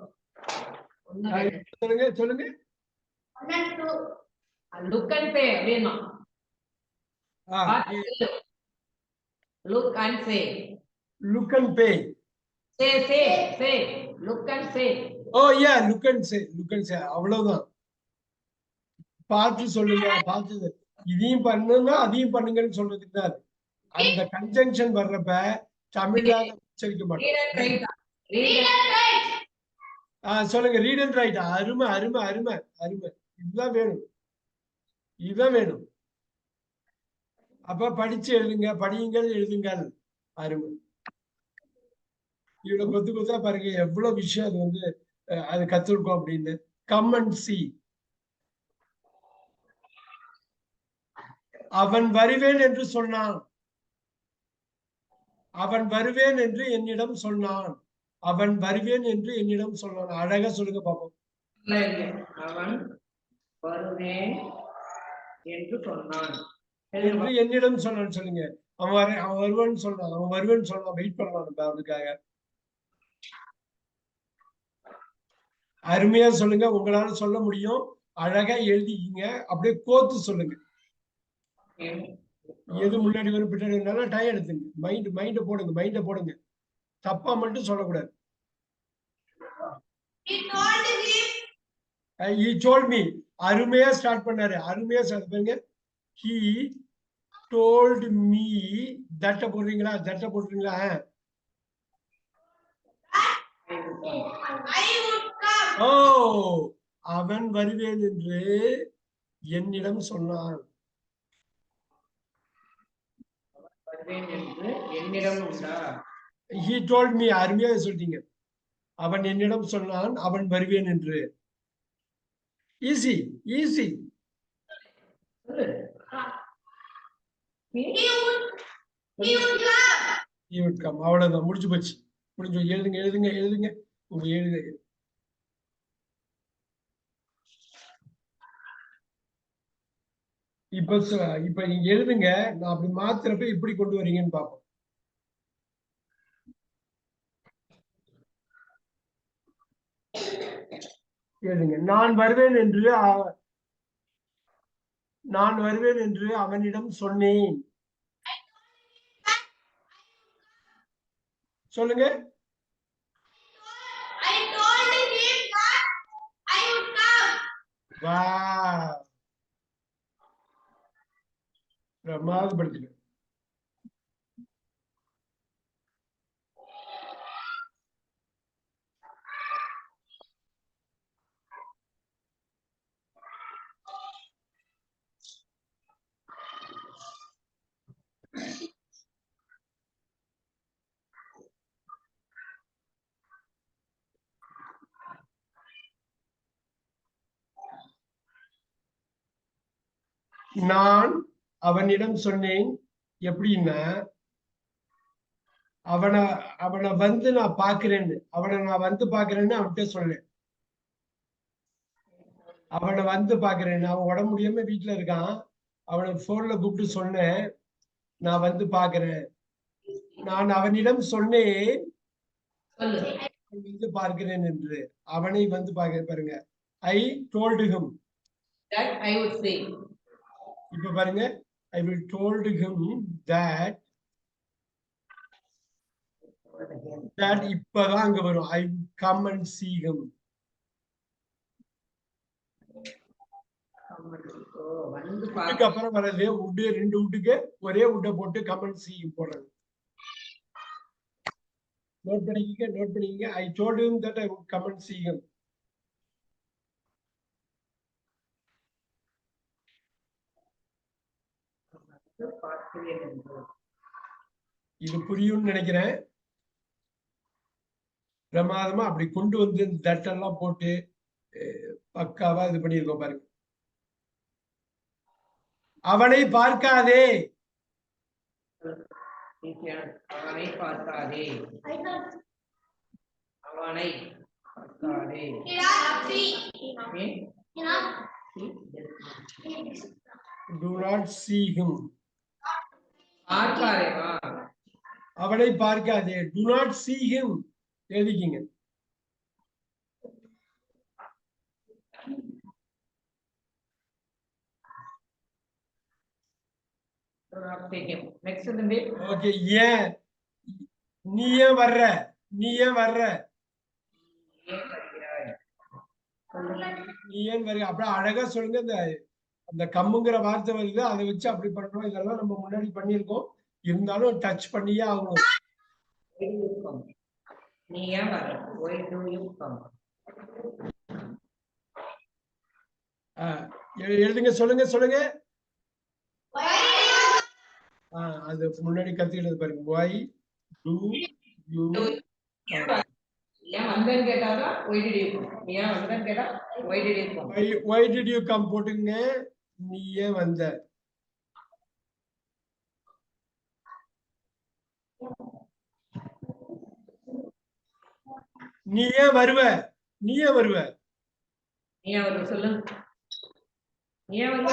சொல்லுங்க. 1 and 2. Look and pay அப்படினா. Look and say. Look and pay. Say. Look and say. Oh yeah, look and say. அவ்வளவுதான். பார்த்து சொல்லுங்க, பார்த்து இதையும் பண்ணுங்க அதையும் பண்ணுங்கன்னு சொல்றதுக்கு தான். அந்த கன்ஜங்ஷன் வர்றப்ப தமிழ்ல உச்சரிக்க மாட்டோம். சொல்லுங்க, ரீட் அண்ட் ரைட். அருமை. இதுதான் வேணும். அப்ப படிச்சு எழுதுங்க, படியுங்கள், எழுதுங்கள். அருமை. இவ்வளவு கொத்தா பாருங்க, எவ்வளவு விஷயம் அது வந்து அது கத்துருக்கோம் அப்படின்னு. Come and C. அவன் வருவேன் என்று சொன்னான். அவன் வருவேன் என்று என்னிடம் சொன்னான். அழகா சொல்லுங்க பாப்போம். அவன் வருவேன் என்று சொன்னான். என்னிடம் சொன்னான். சொல்லுங்க. அவன் வருவேன்னு சொல்றான். வெயிட் பண்ணலாம் அவனுக்காக. அருமையா சொல்லுங்க. உங்களால சொல்ல முடியும். அழகா எழுதிக்கிங்க. அப்படியே கோத்து சொல்லுங்க. எது முன்னாடி வரும் பின்னாடி வந்தாலும் டைம் எடுத்துங்க. மைண்ட போடுங்க. தப்பா மட்டும் சொல்லக்கூடாது. He told me. அருமையா ஸ்டார்ட் பண்ணாரு. பண்ணுங்க. He told me that போடுறீங்களா? அவன் வருவேன் என்று என்னிடம் சொன்னான். He told me. அருமையா சொல்லிட்டீங்க. அவன் என்னிடம் சொன்னான், அவன் வருவேன் என்று. ஈஸி. He would come. அவ்வளவுதான், முடிஞ்சு போச்சு. எழுதுங்க. உங்க எழுதுங்க. இப்ப நீங்க எழுதுங்க. நான் அப்படி மாத்திரப்ப இப்படி கொண்டு வரீங்கன்னு பாப்போம். எழுதுங்க. நான் வருவேன் என்று அவனிடம் சொன்னேன். சொல்லுங்க. I told him that I would come. Wow. பிரமாதப்படுத்துங்க. நான் அவனிடம் சொன்னேன். எப்படின்னா, அவனை வந்து நான் பாக்குறேன்னு அவன்கிட்ட சொன்னேன். அவனை வந்து பாக்குறேன்னு. அவன் உடம்பு முடியாம வீட்டுல இருக்கான். அவனை போன்ல கூப்பிட்டு சொன்னேன், நான் வந்து பாக்குறேன். நான் அவனிடம் சொன்னேன் வந்து பார்க்கிறேன் என்று. அவனை வந்து பாருங்க. I told him. That I would say. இப்ப பாருங்க, I will told him that இப்பதான் அங்க வரும். I would come and see him. அப்புறம் வர்றது உட், 2 உட்டுக்கு ஒரே உட்டை போட்டு come and see him போடுறது. நோட் பண்ணிக்கங்க. I told him that I would come and see him. இது புரியும்னு நினைக்கிறேன். பிரமாதமா அப்படி கொண்டு வந்து தட்டெல்லாம் போட்டு பக்காவா இது பண்ணியிருக்கோம் பாருங்க. அவனை பார்க்காதே. அவனை பார்க்காதே. அவனை பார்க்காதே. Do not see him. பார்க்காதே. அவனை பார்க்காதே. Do not see him. எழுதிக்கிங்க. நெக்ஸ்ட் தம்பி. ஓகே. ஏன் நீ ஏன் வர்ற? நீ ஏன் வர்ற? நீ ஏன் வர்ற? அப்படியே அழகா சொல்லுங்க. அந்த கம்முங்கிற வார்த்தை வருது, அதை வச்சு அப்படி பண்றோம். இதெல்லாம் நம்ம முன்னாடி பண்ணியிருக்கோம், இருந்தாலும் டச் பண்ணியே ஆகணும். நீ ஏன் வர்ற? Why do you come? எழுதுங்க, சொல்லுங்க சொல்லுங்க. அது முன்னாடி கத்துக்கிட்டது பாருங்க. Why do you ஏன் வந்தேன்னு கேட்டாதான் why did you come. ஏன் வந்தேன்னு கேட்டா why did you come. Why did you come போட்டுங்க. நீ ஏன் வந்த? நீ ஏன் வருவ? நீ ஏன் வருவ? நீ ஏன் வருவ சொல்லு. நீ ஏன் வருவ?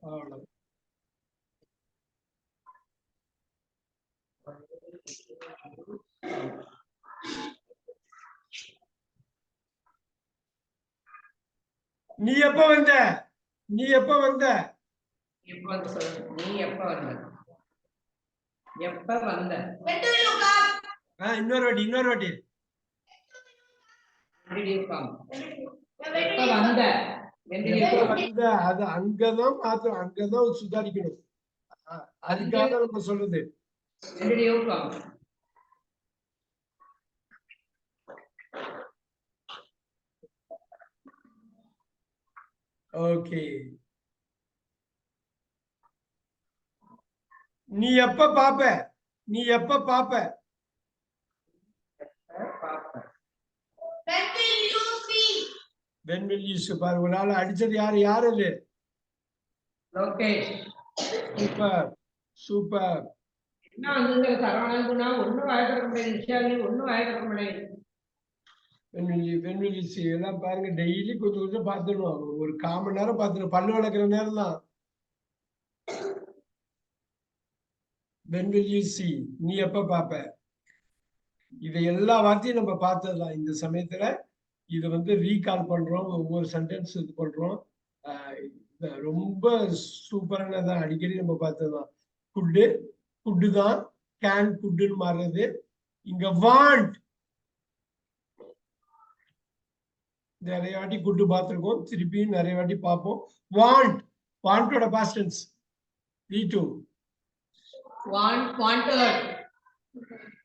அவ்வளவு. நீ எப்ப வந்த? நீ எப்ப வந்த? எப்ப வந்து சொல்லு. நீ எப்ப வந்த? எப்ப வந்த? இன்னொரு வாட்டி, இன்னொரு வாட்டி. எப்ப வந்த? அது அங்கதான் மாத்திரம், அங்கதான் சுதாரிக்கணும். அதுக்காக நம்ம சொல்றது. ஓகே. நீ எப்ப பாப்ப? நீ எப்ப பாப்ப? When will you see? பாரு, ஒரு நாள் அடிச்சது யாரு? யாரு அது? லோகேஷ். Super super. என்ன வந்து சரவணன் குணா ஒண்ணும் வாய்க்க முடியாது. விஷாலி ஒண்ணும் வாய்க்க முடியாது. When will you see? எல்லாம் பாருங்க, டெய்லி கொஞ்சம் கொஞ்சம் பார்த்துடணும். ஒரு 1/4 மணி நேரம் பார்த்துடணும். பல்லு வளர்க்குற நேரம் தான். When will you see? நீ எப்ப பாப்ப? இதை எல்லா வார்த்தையும் நம்ம பார்த்ததுதான். இந்த சமயத்துல இது வந்து ரீகால் பண்றோம், ஒவ்வொரு சென்டென்ஸ் இது பண்றோம். ரொம்ப சூப்பரானதான். அடிக்கடி நம்ம பார்த்ததுதான். குட்டு குட்டு தான், கேன் குட்டுன்னு மாறுறது. இங்க வாண்ட் நிறைய வாட்டி குட்டு பார்த்துருக்கோம், திருப்பியும் நிறைய வாட்டி பார்ப்போம். வாண்ட், வாண்டோட பாஸ்ட் டென்ஸ் V2.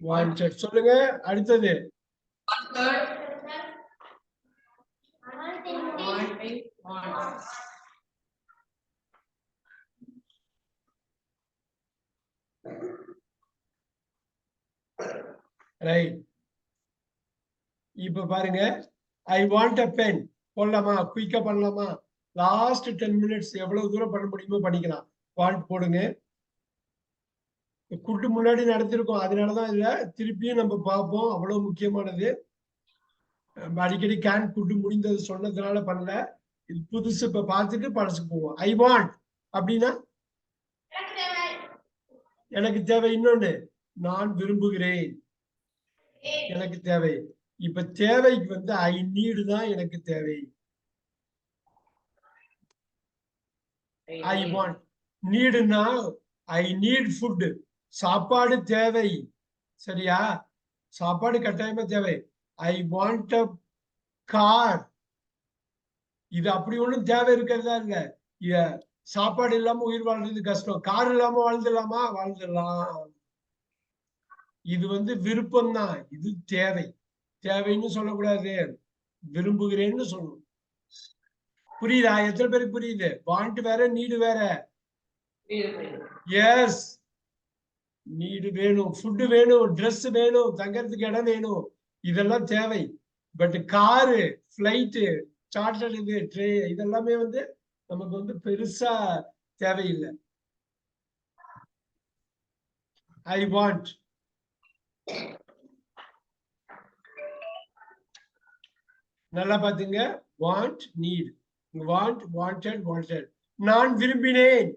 வாண்டட். சொல்லுங்க அடுத்தது. ரைட். இப்ப பாருங்க, ஐ வாண்ட் அ பென் போடலாமா? குயிக்கா பண்ணலாமா? லாஸ்ட் 10 மினிட்ஸ் எவ்வளவு தூரம் பண்ண முடியுமோ பண்ணிக்கலாம். வாண்ட் போடுங்க. குட்டு முன்னாடி நடத்திருக்கோம், அதனாலதான் இல்ல, திருப்பியும் நம்ம பார்ப்போம். அவ்வளவு முக்கியமானது. அடிக்கடி கேன் குட்டு முடிந்தது சொன்னதுனால பண்ணல. இது புதுசு. இப்ப பார்த்துட்டு பழசுக்கு போவோம். ஐ வாண்ட் அப்படின்னா எனக்கு தேவை. இன்னொன்னு, நான் விரும்புகிறேன், எனக்கு தேவை. இப்ப தேவைக்கு வந்து ஐ நீடு தான் எனக்கு தேவை. I want. நீடுனா ஐ நீட் ஃபுட், சாப்பாடு தேவை. சரியா? சாப்பாடு கட்டாயமா தேவை. I want a car. இது அப்படி ஒண்ணும் தேவை இருக்கிறதா இல்ல. சாப்பாடு இல்லாம உயிர் வாழ்றது கஷ்டம். கார் இல்லாம வாழ்ந்துடலாமா? வாழ்ந்துடலாம். இது வந்து விருப்பம் தான், இது தேவை. தேவைன்னு சொல்லக்கூடாது, விரும்புகிறேன்னு சொல்லணும். புரியுதா? எத்தனை பேருக்கு புரியுது? வாண்ட் வேற, நீடு வேற. எஸ். நீடு வேணும், ஃபுட்டு வேணும், ட்ரெஸ் வேணும், தங்கறதுக்கு இடம் வேணும், இதெல்லாம் தேவை. பட் காரு, ஃபிளைட்டு, சார்ட்டர் இது இதெல்லாமே வந்து நமக்கு வந்து பெருசா தேவையில்லை. ஐ வாண்ட், நல்லா பாத்துங்க. Want, need, want, wanted, wanted. நான் விரும்பினேன்,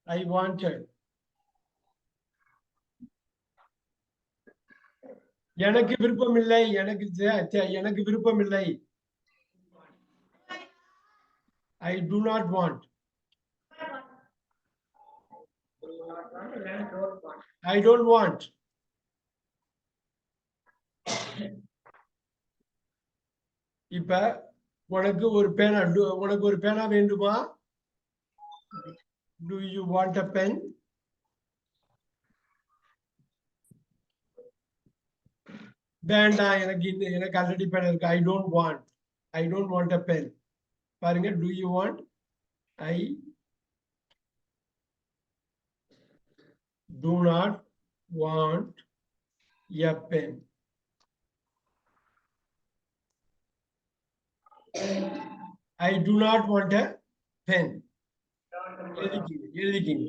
I wanted. எனக்கு விருப்பமில்லை, எனக்கு விருப்பமில்லை. I do not want. I don't want. இப்ப உனக்கு ஒரு பேனா வேண்டுமா? Do you want a pen? வேண்டாம், எனக்கு ஆல்ரெடி பென் இருக்கு. I don't want a pen. பாருங்க, do you want? I do not want a pen. I do not want a pen. எழுதிக்கிங்க.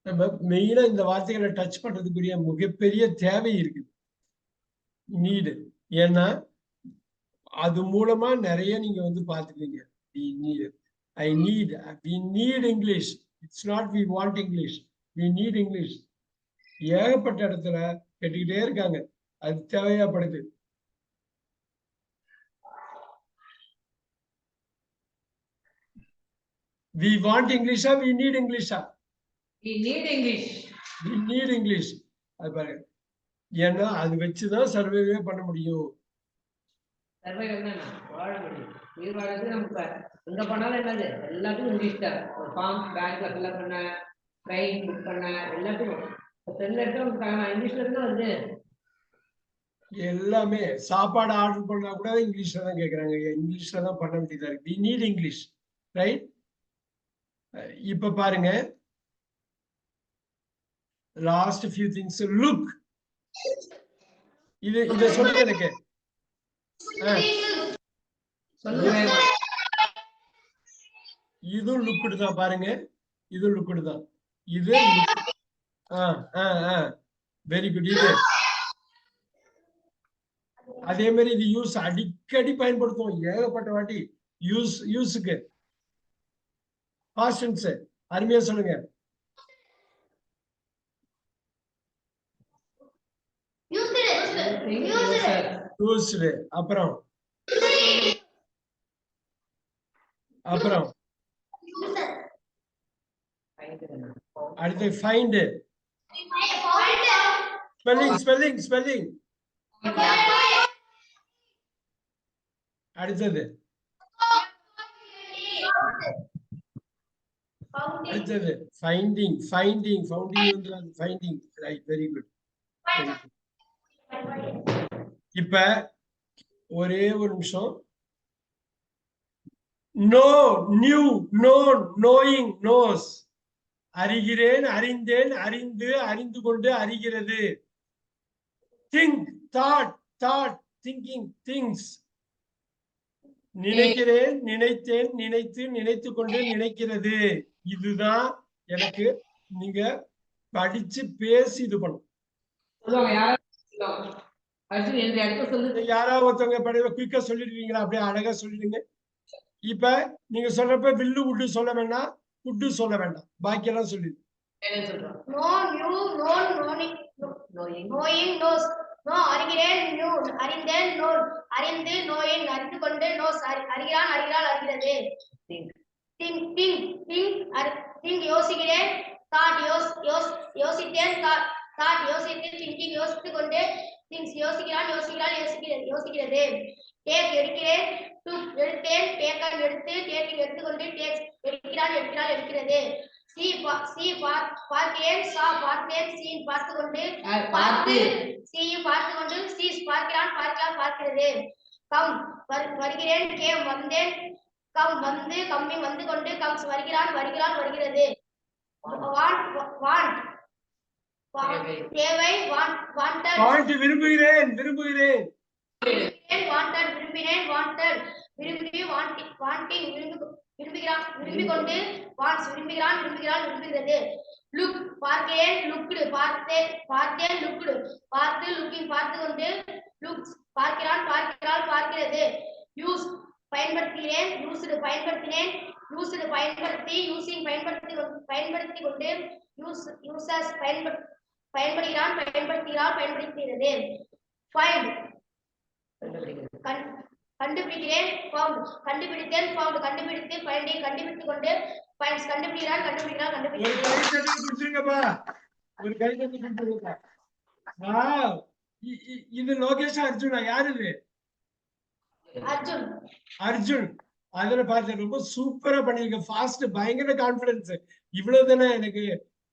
நம்ம மெயினா இந்த வார்த்தைகளை டச் பண்றதுக்குரிய மிகப்பெரிய தேவை இருக்குது, நீடு. ஏன்னா அது மூலமா நிறைய நீங்க வந்து பாத்துக்கீங்க. we need English. It's not we want English, we need English. ஏகப்பட்ட இடத்துல கேட்டுக்கிட்டே இருக்காங்க, அது தேவையாப்படுது. We want English, we need English. We need English. We need English. அது பாருங்க, ஏன்னா அது வச்சுதான் சர்வைவே பண்ண முடியும். சர்வை வாழ முடியும். உயிர் வாழ்றது நமக்கு எங்க போனாலும் என்னது எல்லாத்துக்கும் இங்கிலீஷ் தான். ஒரு ஃபார்ம் பேங்க்ல ஃபில்அப் பண்ண, ட்ரெயின் புக் பண்ண, எல்லாத்துக்கும் செல்ல எடுத்து இங்கிலீஷ்ல இருந்து வருது. எல்லாமே சாப்பாடு ஆர்டர் பண்ணா கூட இங்கிலீஷ்ல தான் கேட்கறாங்க, இங்கிலீஷ்ல தான் பண்ண வேண்டியதா இருக்கு. We need English, right? இப்ப பாருங்க, last few things. Look, இத சொல்லுங்க எனக்கு. இது லுக்டு தான் பாருங்க, இது லுக்டு தான். இது வெரி குட். இது அதே மாதிரி இது யூஸ் அடிக்கடி பயன்படுத்துவோம், ஏகப்பட்ட வாட்டி. யூஸுக்கு பாஸ்ட் டென்ஸ் அருமையா சொல்லுங்க. யூஸ்டு. அப்புறம் அடுத்து ஃபைண்ட். ஸ்பெல்லிங். அடுத்தது finding. Finding right, very good. இப்ப ஒரே ஒரு நிமிஷம். Know, knew, known, knowing, knows. அறிகிறேன், அறிந்தேன், அறிந்து, அறிந்து கொண்டு, அறிகிறது. Think, thought, thinking, thinks. நினைக்கிறேன், நினைத்தேன், நினைத்து, நினைத்து கொண்டு, நினைக்கிறது. இதுதான் எனக்கு நீங்க படிச்சு பேசி இது பண்ணும். யாராவது ஒருத்தவங்க குயிக்கா சொல்லிடுவீங்களா? அப்படியே அழகா சொல்லிடுங்க. இப்ப நீங்க சொல்றப்ப வில்லு உட்டு சொல்ல வேண்டாம், உட்டு சொல்ல வேண்டாம், பாக்கி எல்லாம் சொல்லிடு. அறிகிறேன், அறிந்தேன், அறிந்து, நோயின், அறிந்து கொண்டு, அறிகிறான், அறிகிறது. திங்க், யோசிக்கிறேன், யோசித்தேன், யோசித்து, திங்கிங், யோசித்து கொண்டு, திங்ஸ், யோசிக்கிறான், யோசிக்கிறது. டேக், எடுக்கிறேன், எடுத்தேன், டேக்கன், எடுத்து, டேக்கிங், எடுத்துக்கொண்டு, டேக்ஸ், எடுக்கிறான், எடுக்கிறது. சி பார்க்கிறேன், பார்த்தேன், சீன், பார்த்து கொண்டு, சீயும் பார்த்து கொண்டு, சீஸ், பார்க்கிறான், பார்க்கிறது. கம், வருகிறேன், கேம், வந்தேன், கம் வந்து கம்மி வந்து கொண்டு கம்ஸ் வருகிறான் வருகிறான் வருகிறது. வாண்ட் தேவை வாண்டட் விரும்புகிறேன் விரும்புகிறேன் வாண்டட் விரும்பினேன் வாண்டட் விரும்பி வாண்டிங் விரும்புகிறான் விரும்பிக் கொண்டு வாண்ட்ஸ் விரும்புகிறான் விரும்புகிறான் விரும்புகிறது. லுக் பார்க்கிறேன் லுக்டு பார்த்தேன் லுக்டு பார்த்து லுக்கிங் பார்த்து கொண்டு லுக்ஸ் பார்க்கிறான் பார்க்கிறாள் பார்க்கிறது. யூஸ் பயன்படுத்துகிறேன் யூஸ்டு பயன்படுத்தினேன் யூஸ்டு பயன்படுத்தி யூசிங் பயன்படுத்தி கொண்டு யூசஸ் பயன்படுகிறான் பயன்படுத்துகிறாள் பயன்படுத்துகிறது. ஃபைண்ட் கண்டுபிடிக்கிறேன் ஃபவுண்ட் கண்டுபிடித்தேன் ஃபவுண்ட் கண்டுபிடித்து ஃபைண்டிங் கண்டுபிடித்துக் கொண்டு ஃபைண்ட்ஸ் கண்டுபிடிக்கிறான் கண்டுபிடிக்கிறான் கண்டுபிடிக்கிறான். ஒரு கைதட்டி கொடுத்துருங்க. இது லோகேஷ் அர்ஜுனா யாரு இது? அர்ஜுன். அதுல பார்த்தேன் ரொம்ப சூப்பரா பண்ணிருக்க. ஃபாஸ்ட் பயங்கர கான்பிடன்ஸ். இவ்வளவு தானே எனக்கு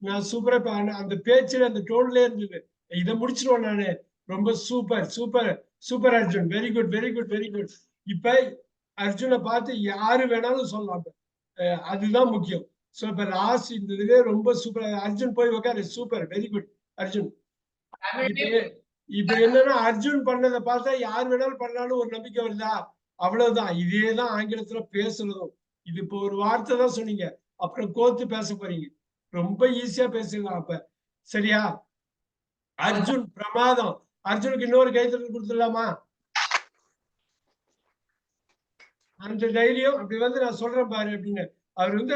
நான் சூப்பரா அந்த பேச்சுல அந்த டோன்ல இருந்தது. இதை முடிச்சிருவேன் நானு. ரொம்ப super super super Arjun. Very good very good very good. இப்ப அர்ஜுனை பார்த்து யாரு வேணாலும் சொல்லலாம். அதுதான் முக்கியம். சோ இப்ப லாஸ்ட் இந்த இதுல ரொம்ப சூப்பர். அர்ஜுன் போய் உட்காரு. Super very good Arjun. இப்ப என்னன்னா அர்ஜுன் பண்ணதை பார்த்தா யார் வேணாலும் பண்ணாலும் ஒரு நம்பிக்கை வருதா? அவ்வளவுதான். இதேதான் ஆங்கிலத்துல பேசுறதும். இது இப்போ ஒரு வார்த்தை தான் சொன்னீங்க, அப்புறம் கோத்து பேச போறீங்க. ரொம்ப ஈஸியா பேசிடலாம் அப்ப. சரியா? அர்ஜுன் பிரமாதம். அர்ஜுனுக்கு இன்னொரு கைத்தறல் கொடுத்துடலாமா? அந்த தைரியம் அப்படி வந்து நான் சொல்றேன் பாரு அப்படின்னு. அவர் வந்து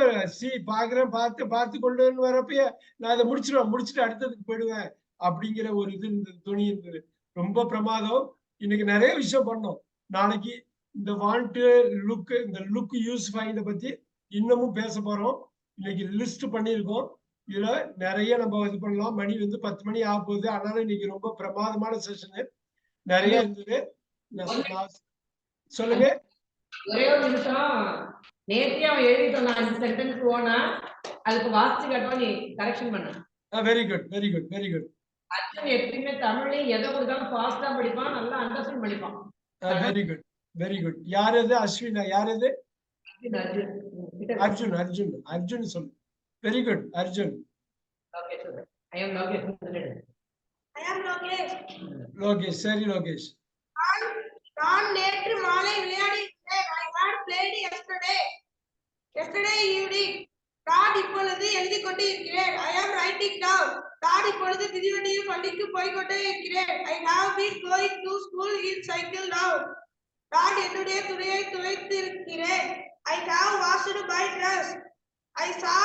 பாக்குறேன் பார்த்து கொண்டு வரப்ப நான் அதை முடிச்சுட்டு அடுத்ததுக்கு போயிடுவேன் அப்படிங்கிற ஒரு இது இருந்தது, துணி இருந்தது. ரொம்ப பிரமாதம். இன்னைக்கு நிறைய விஷயம் பண்ணோம். நாளைக்கு இந்த வாண்ட் லுக் இந்த லுக் யூஸ் ஃபைண்ட பத்தி இன்னமும் பேச போறோம். இன்னைக்கு லிஸ்ட் பண்ணியிருக்கோம். இதுல நிறைய நம்ம இது பண்ணலாம். மணி வந்து 10 மணி ஆக போகுது. அதனால இன்னைக்கு ரொம்ப பிரமாதமான செஷனு நிறைய இருந்தது. சொல்லுங்க. ஒரே ஒரு நிமிஷம். நேற்றே அவன் எழுதிட்டோம் நான் இந்த சென்டென்ஸ் ஓனா அதுக்கு வாசிச்சு காட்டுவா நீ கரெக்ஷன் பண்ண. Very good very good very good. Arjun எப்பயுமே தமிழ்லயும் எதை கொடுத்தாலும் ஃபாஸ்டா படிப்பான், நல்லா அண்டர்ஸ்டாண்ட் படிப்பான். Very good very good. யார் அது? அஸ்வினா. யார் அது? அர்ஜுன் அர்ஜுன் அர்ஜுன் சொல்லு. Very good Arjun. லோகேஷ். சரி லோகேஷ். நான் நேற்று மாலை விளையாடி I had played yesterday evening. நான் இப்பொழுது எழுதி கொண்டு இருக்கிறேன். I am writing down. நான் இப்பொழுது மிதிவண்டியில் பள்ளிக்கு போய் கொண்டே இருக்கிறேன். I have been going to school in cycle now. நான் என்னுடைய துணியை துவைத்து இருக்கிறேன். I have washed my dress. I saw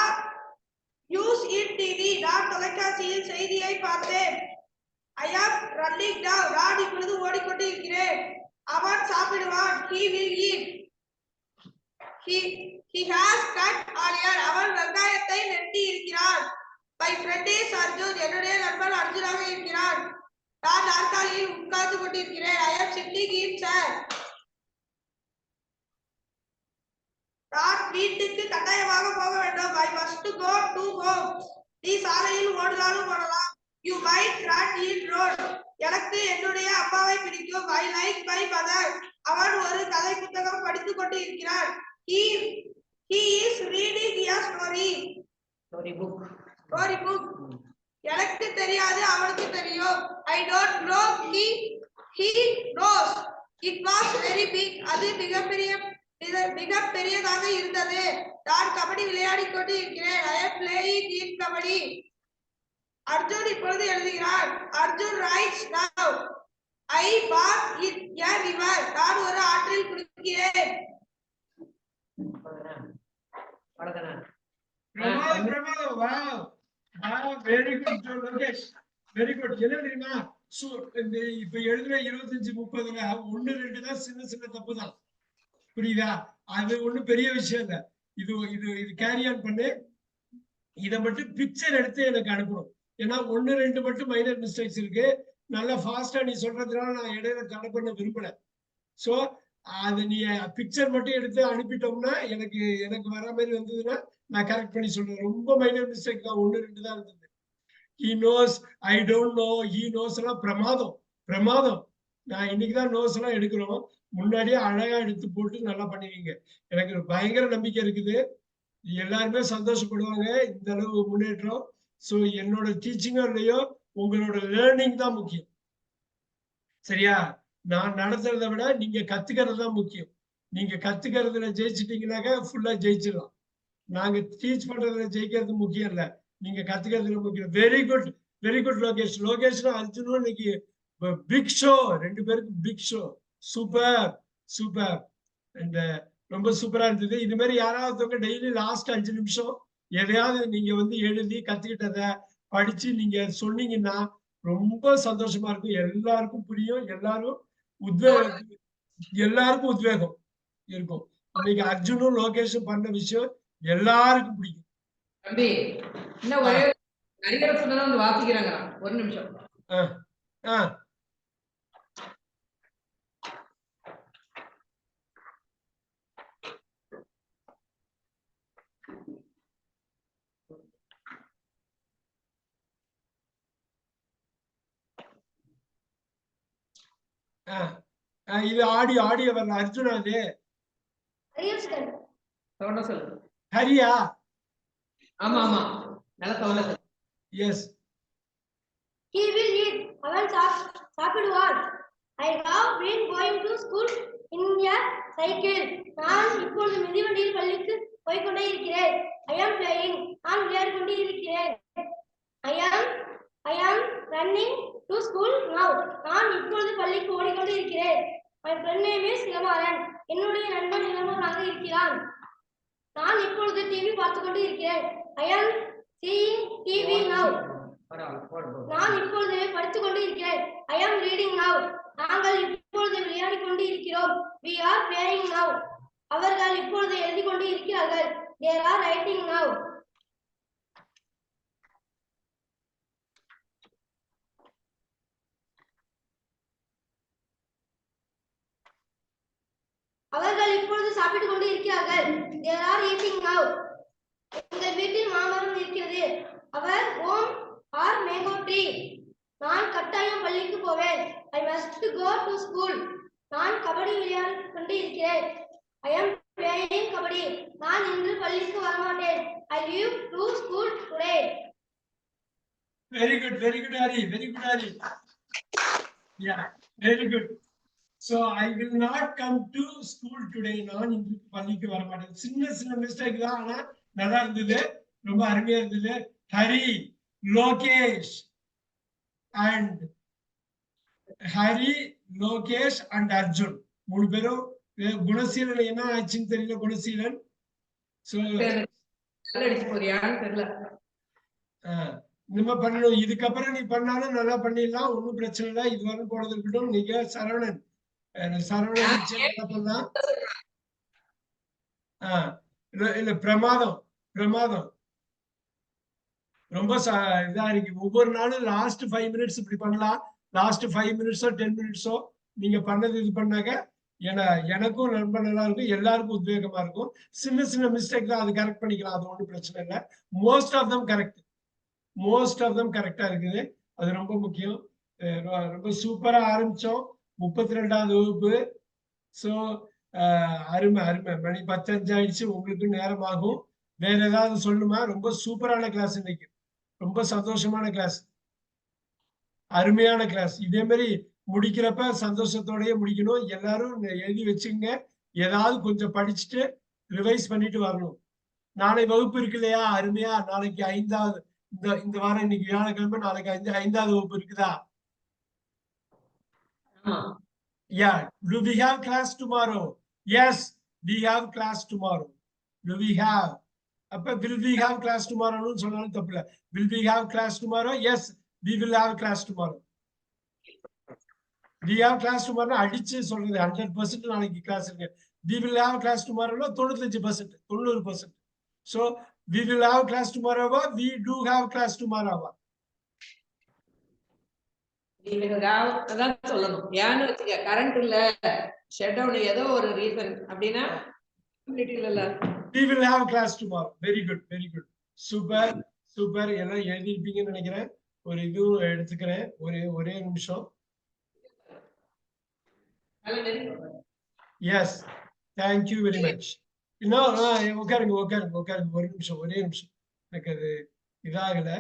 news in TV. நான் தொலைக்காட்சியில் செய்தியை பார்த்தேன். I am running down. நான் இப்பொழுது ஓடிக்கொண்டு இருக்கிறேன். அவன் சாப்பிடுவான். He will eat. He has cut onion. அவன் வெங்காயத்தை வெட்டி இருக்கிறான். My friend is Arjun. என்னுடைய நண்பன் அர்ஜுனாக இருக்கிறான். நான் நாற்காலியில் உட்கார்ந்து கொண்டிருக்கிறேன். I am sitting in chair. நான் வீட்டுக்கு கட்டாயமாக போக வேண்டும். I must go to home. நீ சாலையில் ஓடினாலும் ஓடலாம். You might run in road. எனக்கு என்னுடைய அப்பாவை பிடிக்கும். I like my mother. அவன் ஒரு கதை புத்தகம் படித்துக் கொண்டு இருக்கிறான். He is reading a story book. எனக்கு தெரியாது, அவனுக்கு தெரியும். I don't know. He knows. It was very big. அது மிக பெரியதாக இருந்தது. நான் கபடி விளையாடிக் கொண்டு இருக்கிறேன். I am playing in kabadi. Arjun இப்பொழுது எழுதுகிறான். Arjun writes now. I bath in a river. நான் ஒரு ஆற்றில் குளிக்கிறேன். பிரமாதம். Wow very good Lokesh. Very good. என்ன தெரியுமா, இப்ப எழுதுற 25-30ல 1-2 தான் சின்ன சின்ன தப்பு தான். புரியுதா? அது ஒண்ணும் பெரிய விஷயம் இல்ல. இது கேரி ஆன் பண்ணு. இதை மட்டும் பிக்சர் எடுத்து எனக்கு அனுப்பணும். ஏன்னா 1-2 மட்டும் மைனர் மிஸ்டேக்ஸ் இருக்கு. நல்லா ஃபாஸ்டா நீ சொல்றதுனால நான் இடையில தடை பண்ண விரும்பல. சோ அது நீ பிக்சர் மட்டும் எடுத்து அனுப்பிட்டோம்னா எனக்கு வர மாதிரி வந்ததுன்னா நான் கரெக்ட் பண்ணி சொல்றேன். ரொம்ப மைனர் மிஸ்டேக் தான். 1-2 தான் இருந்தது. He knows. I don't know. He knows எல்லாம் பிரமாதம். நான் இன்னைக்குதான் நோஸ் எல்லாம் எடுக்கிறோம். முன்னாடியே அழகா எடுத்து போட்டு நல்லா பண்ணுவீங்க. எனக்கு ஒரு பயங்கர நம்பிக்கை இருக்குது. எல்லாருமே சந்தோஷப்படுவாங்க இந்த அளவு முன்னேற்றம். சோ என்னோட டீச்சிங்கோ இல்லையோ உங்களோட லேர்னிங் தான் முக்கியம். சரியா? நான் நடத்துறத விட நீங்க கத்துக்கிறது தான் முக்கியம். நீங்க கத்துக்கிறதுல ஜெயிச்சிட்டீங்கன்னாக்க ஃபுல்லா ஜெயிச்சிடலாம். நாங்க டீச் பண்றதுல ஜெயிக்கிறது முக்கியம் இல்ல. நீங்க கத்துக்கிறதுல முக்கியம். Very good Lokesh. லோகேஷும் அர்ஜுனும் இன்னைக்கு பிக் ஷோ. 2 பேருக்கும் big show. Super super. And ரொம்ப சூப்பரா இருந்தது. இது மாதிரி யாராவது டெய்லி லாஸ்ட் 5 நிமிஷம் எதையாவது நீங்க வந்து எழுதி கத்துக்கிட்டத படிச்சு நீங்க சொன்னீங்கன்னா ரொம்ப சந்தோஷமா இருக்கும். எல்லாருக்கும் புரியும். எல்லாருக்கும் உத்வேகம் இருக்கும். இன்னைக்கு அர்ஜுனும் லோகேஷும் பண்ண விஷயம் எல்லாருக்கும் பிடிக்கும். தம்பி இன்னும் ஒரே நடிகர் சொன்னா வந்து வாசிக்கிறாங்க. ஒரு நிமிஷம். இது ஆடியோ வரல. அர்ஜுனா இது சவுண்டா சொல்லு. ஹரியா? ஆமா ஆமா நல்ல சவுண்டா சொல்லு. எஸ். He will eat. அவன் சாப்பிடுவான். I have been going to school in a cycle. நான் இப்பொழுது மிதிவண்டியில் பள்ளிக்கு போய்கொண்டே இருக்கிறேன். I am playing. நான் விளையாடிக் கொண்டே இருக்கிறேன். I am running to school now. நான் இப்பொழுது பள்ளிக்கு ஓடிக்கொண்டே இருக்கிறேன். My friend name is Ilamaran. என்னுடைய நண்பன் இளமாறனாக இருக்கிறான். நான் இப்பொழுது டிவி பார்த்துக் கொண்டே இருக்கிறேன். I am seeing TV now. நான் இப்பொழுது படித்துக் கொண்டு இருக்கிறேன். I am reading now. நாங்கள் இப்பொழுது விளையாடிக் கொண்டு இருக்கிறோம். We are playing now. அவர்கள் இப்பொழுது எழுதிக் கொண்டு இருக்கிறார்கள். They are writing now. அவர்கள் இப்பொழுது சாப்பிட்டுக் கொண்டு இருக்கிறார்கள். They are eating now. எங்கள் வீட்டில் மாமரம் இருக்கிறது. அவர் home or mango tree. நான் கட்டாயம் பள்ளிக்கு போவேன். I must go to school. நான் கபடி விளையாடிக் கொண்டு இருக்கிறேன். I am playing kabaddi. நான் இன்று பள்ளிக்கு வரமாட்டேன். I leave to school today. Very good, Hari. Very good, Hari. Yeah, very good. So I will not come to school today. நான் இன்று பள்ளிக்கு வரமாட்டேன். சின்ன மிஸ்டேக் தான், ஆனா நல்லா இருந்தது. ரொம்ப அருமையா இருந்தது. ஹரி, லோகேஷ் அண்ட் அர்ஜுன் 3 பேரும். குணசீலன் என்ன ஆச்சுன்னு தெரியல. குணசீலன் நம்ம பண்ணணும். இதுக்கப்புறம் நீ பண்ணாலும் நல்லா பண்ணிடலாம். ஒன்னும் பிரச்சனை இல்லை. இது வரும் போனது இருக்கட்டும். நீங்க சரவணன் நல்லா பண்ணலாம். இல்ல பிரமாதம் ரொம்ப இதா இருக்கு. ஒவ்வொரு நாளும் லாஸ்ட் 5 மினிட்ஸ் இப்படி பண்ணலாம். லாஸ்ட் 5 மினிட்ஸோ 10 மினிட்ஸோ நீங்க பண்ணது இது பண்ணாக்க எனக்கும் ரொம்ப நல்லா இருக்கும். எல்லாருக்கும் உத்வேகமா இருக்கும். சின்ன மிஸ்டேக் தான், அது கரெக்ட் பண்ணிக்கலாம். அது ஒன்றும் பிரச்சனை இல்லை. மோஸ்ட் ஆஃப் தம் கரெக்டா இருக்குது. அது ரொம்ப முக்கியம். ரொம்ப சூப்பரா ஆரம்பிச்சோம். 32வது வகுப்பு. சோ அருமை. மணி 10:05 ஆயிடுச்சு. உங்களுக்கு நேரமாகும். வேற ஏதாவது சொல்லணுமா? ரொம்ப சூப்பரான கிளாஸ் இன்னைக்கு. ரொம்ப சந்தோஷமான கிளாஸ், அருமையான கிளாஸ். இதே மாதிரி முடிக்கிறப்ப சந்தோஷத்தோடய முடிக்கணும். எல்லாரும் எழுதி வச்சுங்க. ஏதாவது கொஞ்சம் படிச்சுட்டு ரிவைஸ் பண்ணிட்டு வரணும். நாளை வகுப்பு இருக்கு இல்லையா? அருமையா. நாளைக்கு 5வது, இந்த வாரம் இன்னைக்கு வியாழக்கிழமை, நாளைக்கு 5வது வகுப்பு இருக்குதா? Yeah. Do we have class tomorrow? Yes, we have class tomorrow. Do we have? Will we have class tomorrow? Will we have class tomorrow? Yes, we will have class tomorrow. We have class tomorrow. அடிச்சு சொல்றது 100% நாளைக்கு class இருக்கு. We will have class tomorrow 95%, 90%. So we will have class tomorrow. We do have class tomorrow. அதான் சொல்லணும். ஏன்னு வச்சுக்க, current இல்ல, shut down, ஏதோ ஒரு ரீசன் அப்படின்னா we will have class tomorrow. Very good. Super. எல்லாம் எழுதிருப்பீங்கன்னு நினைக்கிறேன். ஒரு இது எடுத்துக்கிறேன். ஒரே நிமிஷம். Yes, thank you very much. இன்னும் உட்காருங்க ஒரு நிமிஷம், ஒரே நிமிஷம். எனக்கு அது இதாகல.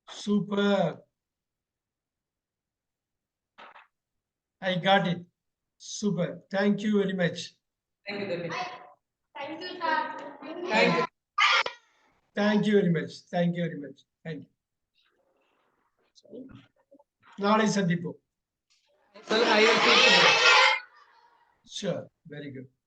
Super, I got it. Super, thank you very much. Thank you, David. Thank you, sir. Thank you. Thank you very much. Thank you. நாளை சந்திப்போம். Sir, I will teach you. Sure, very good.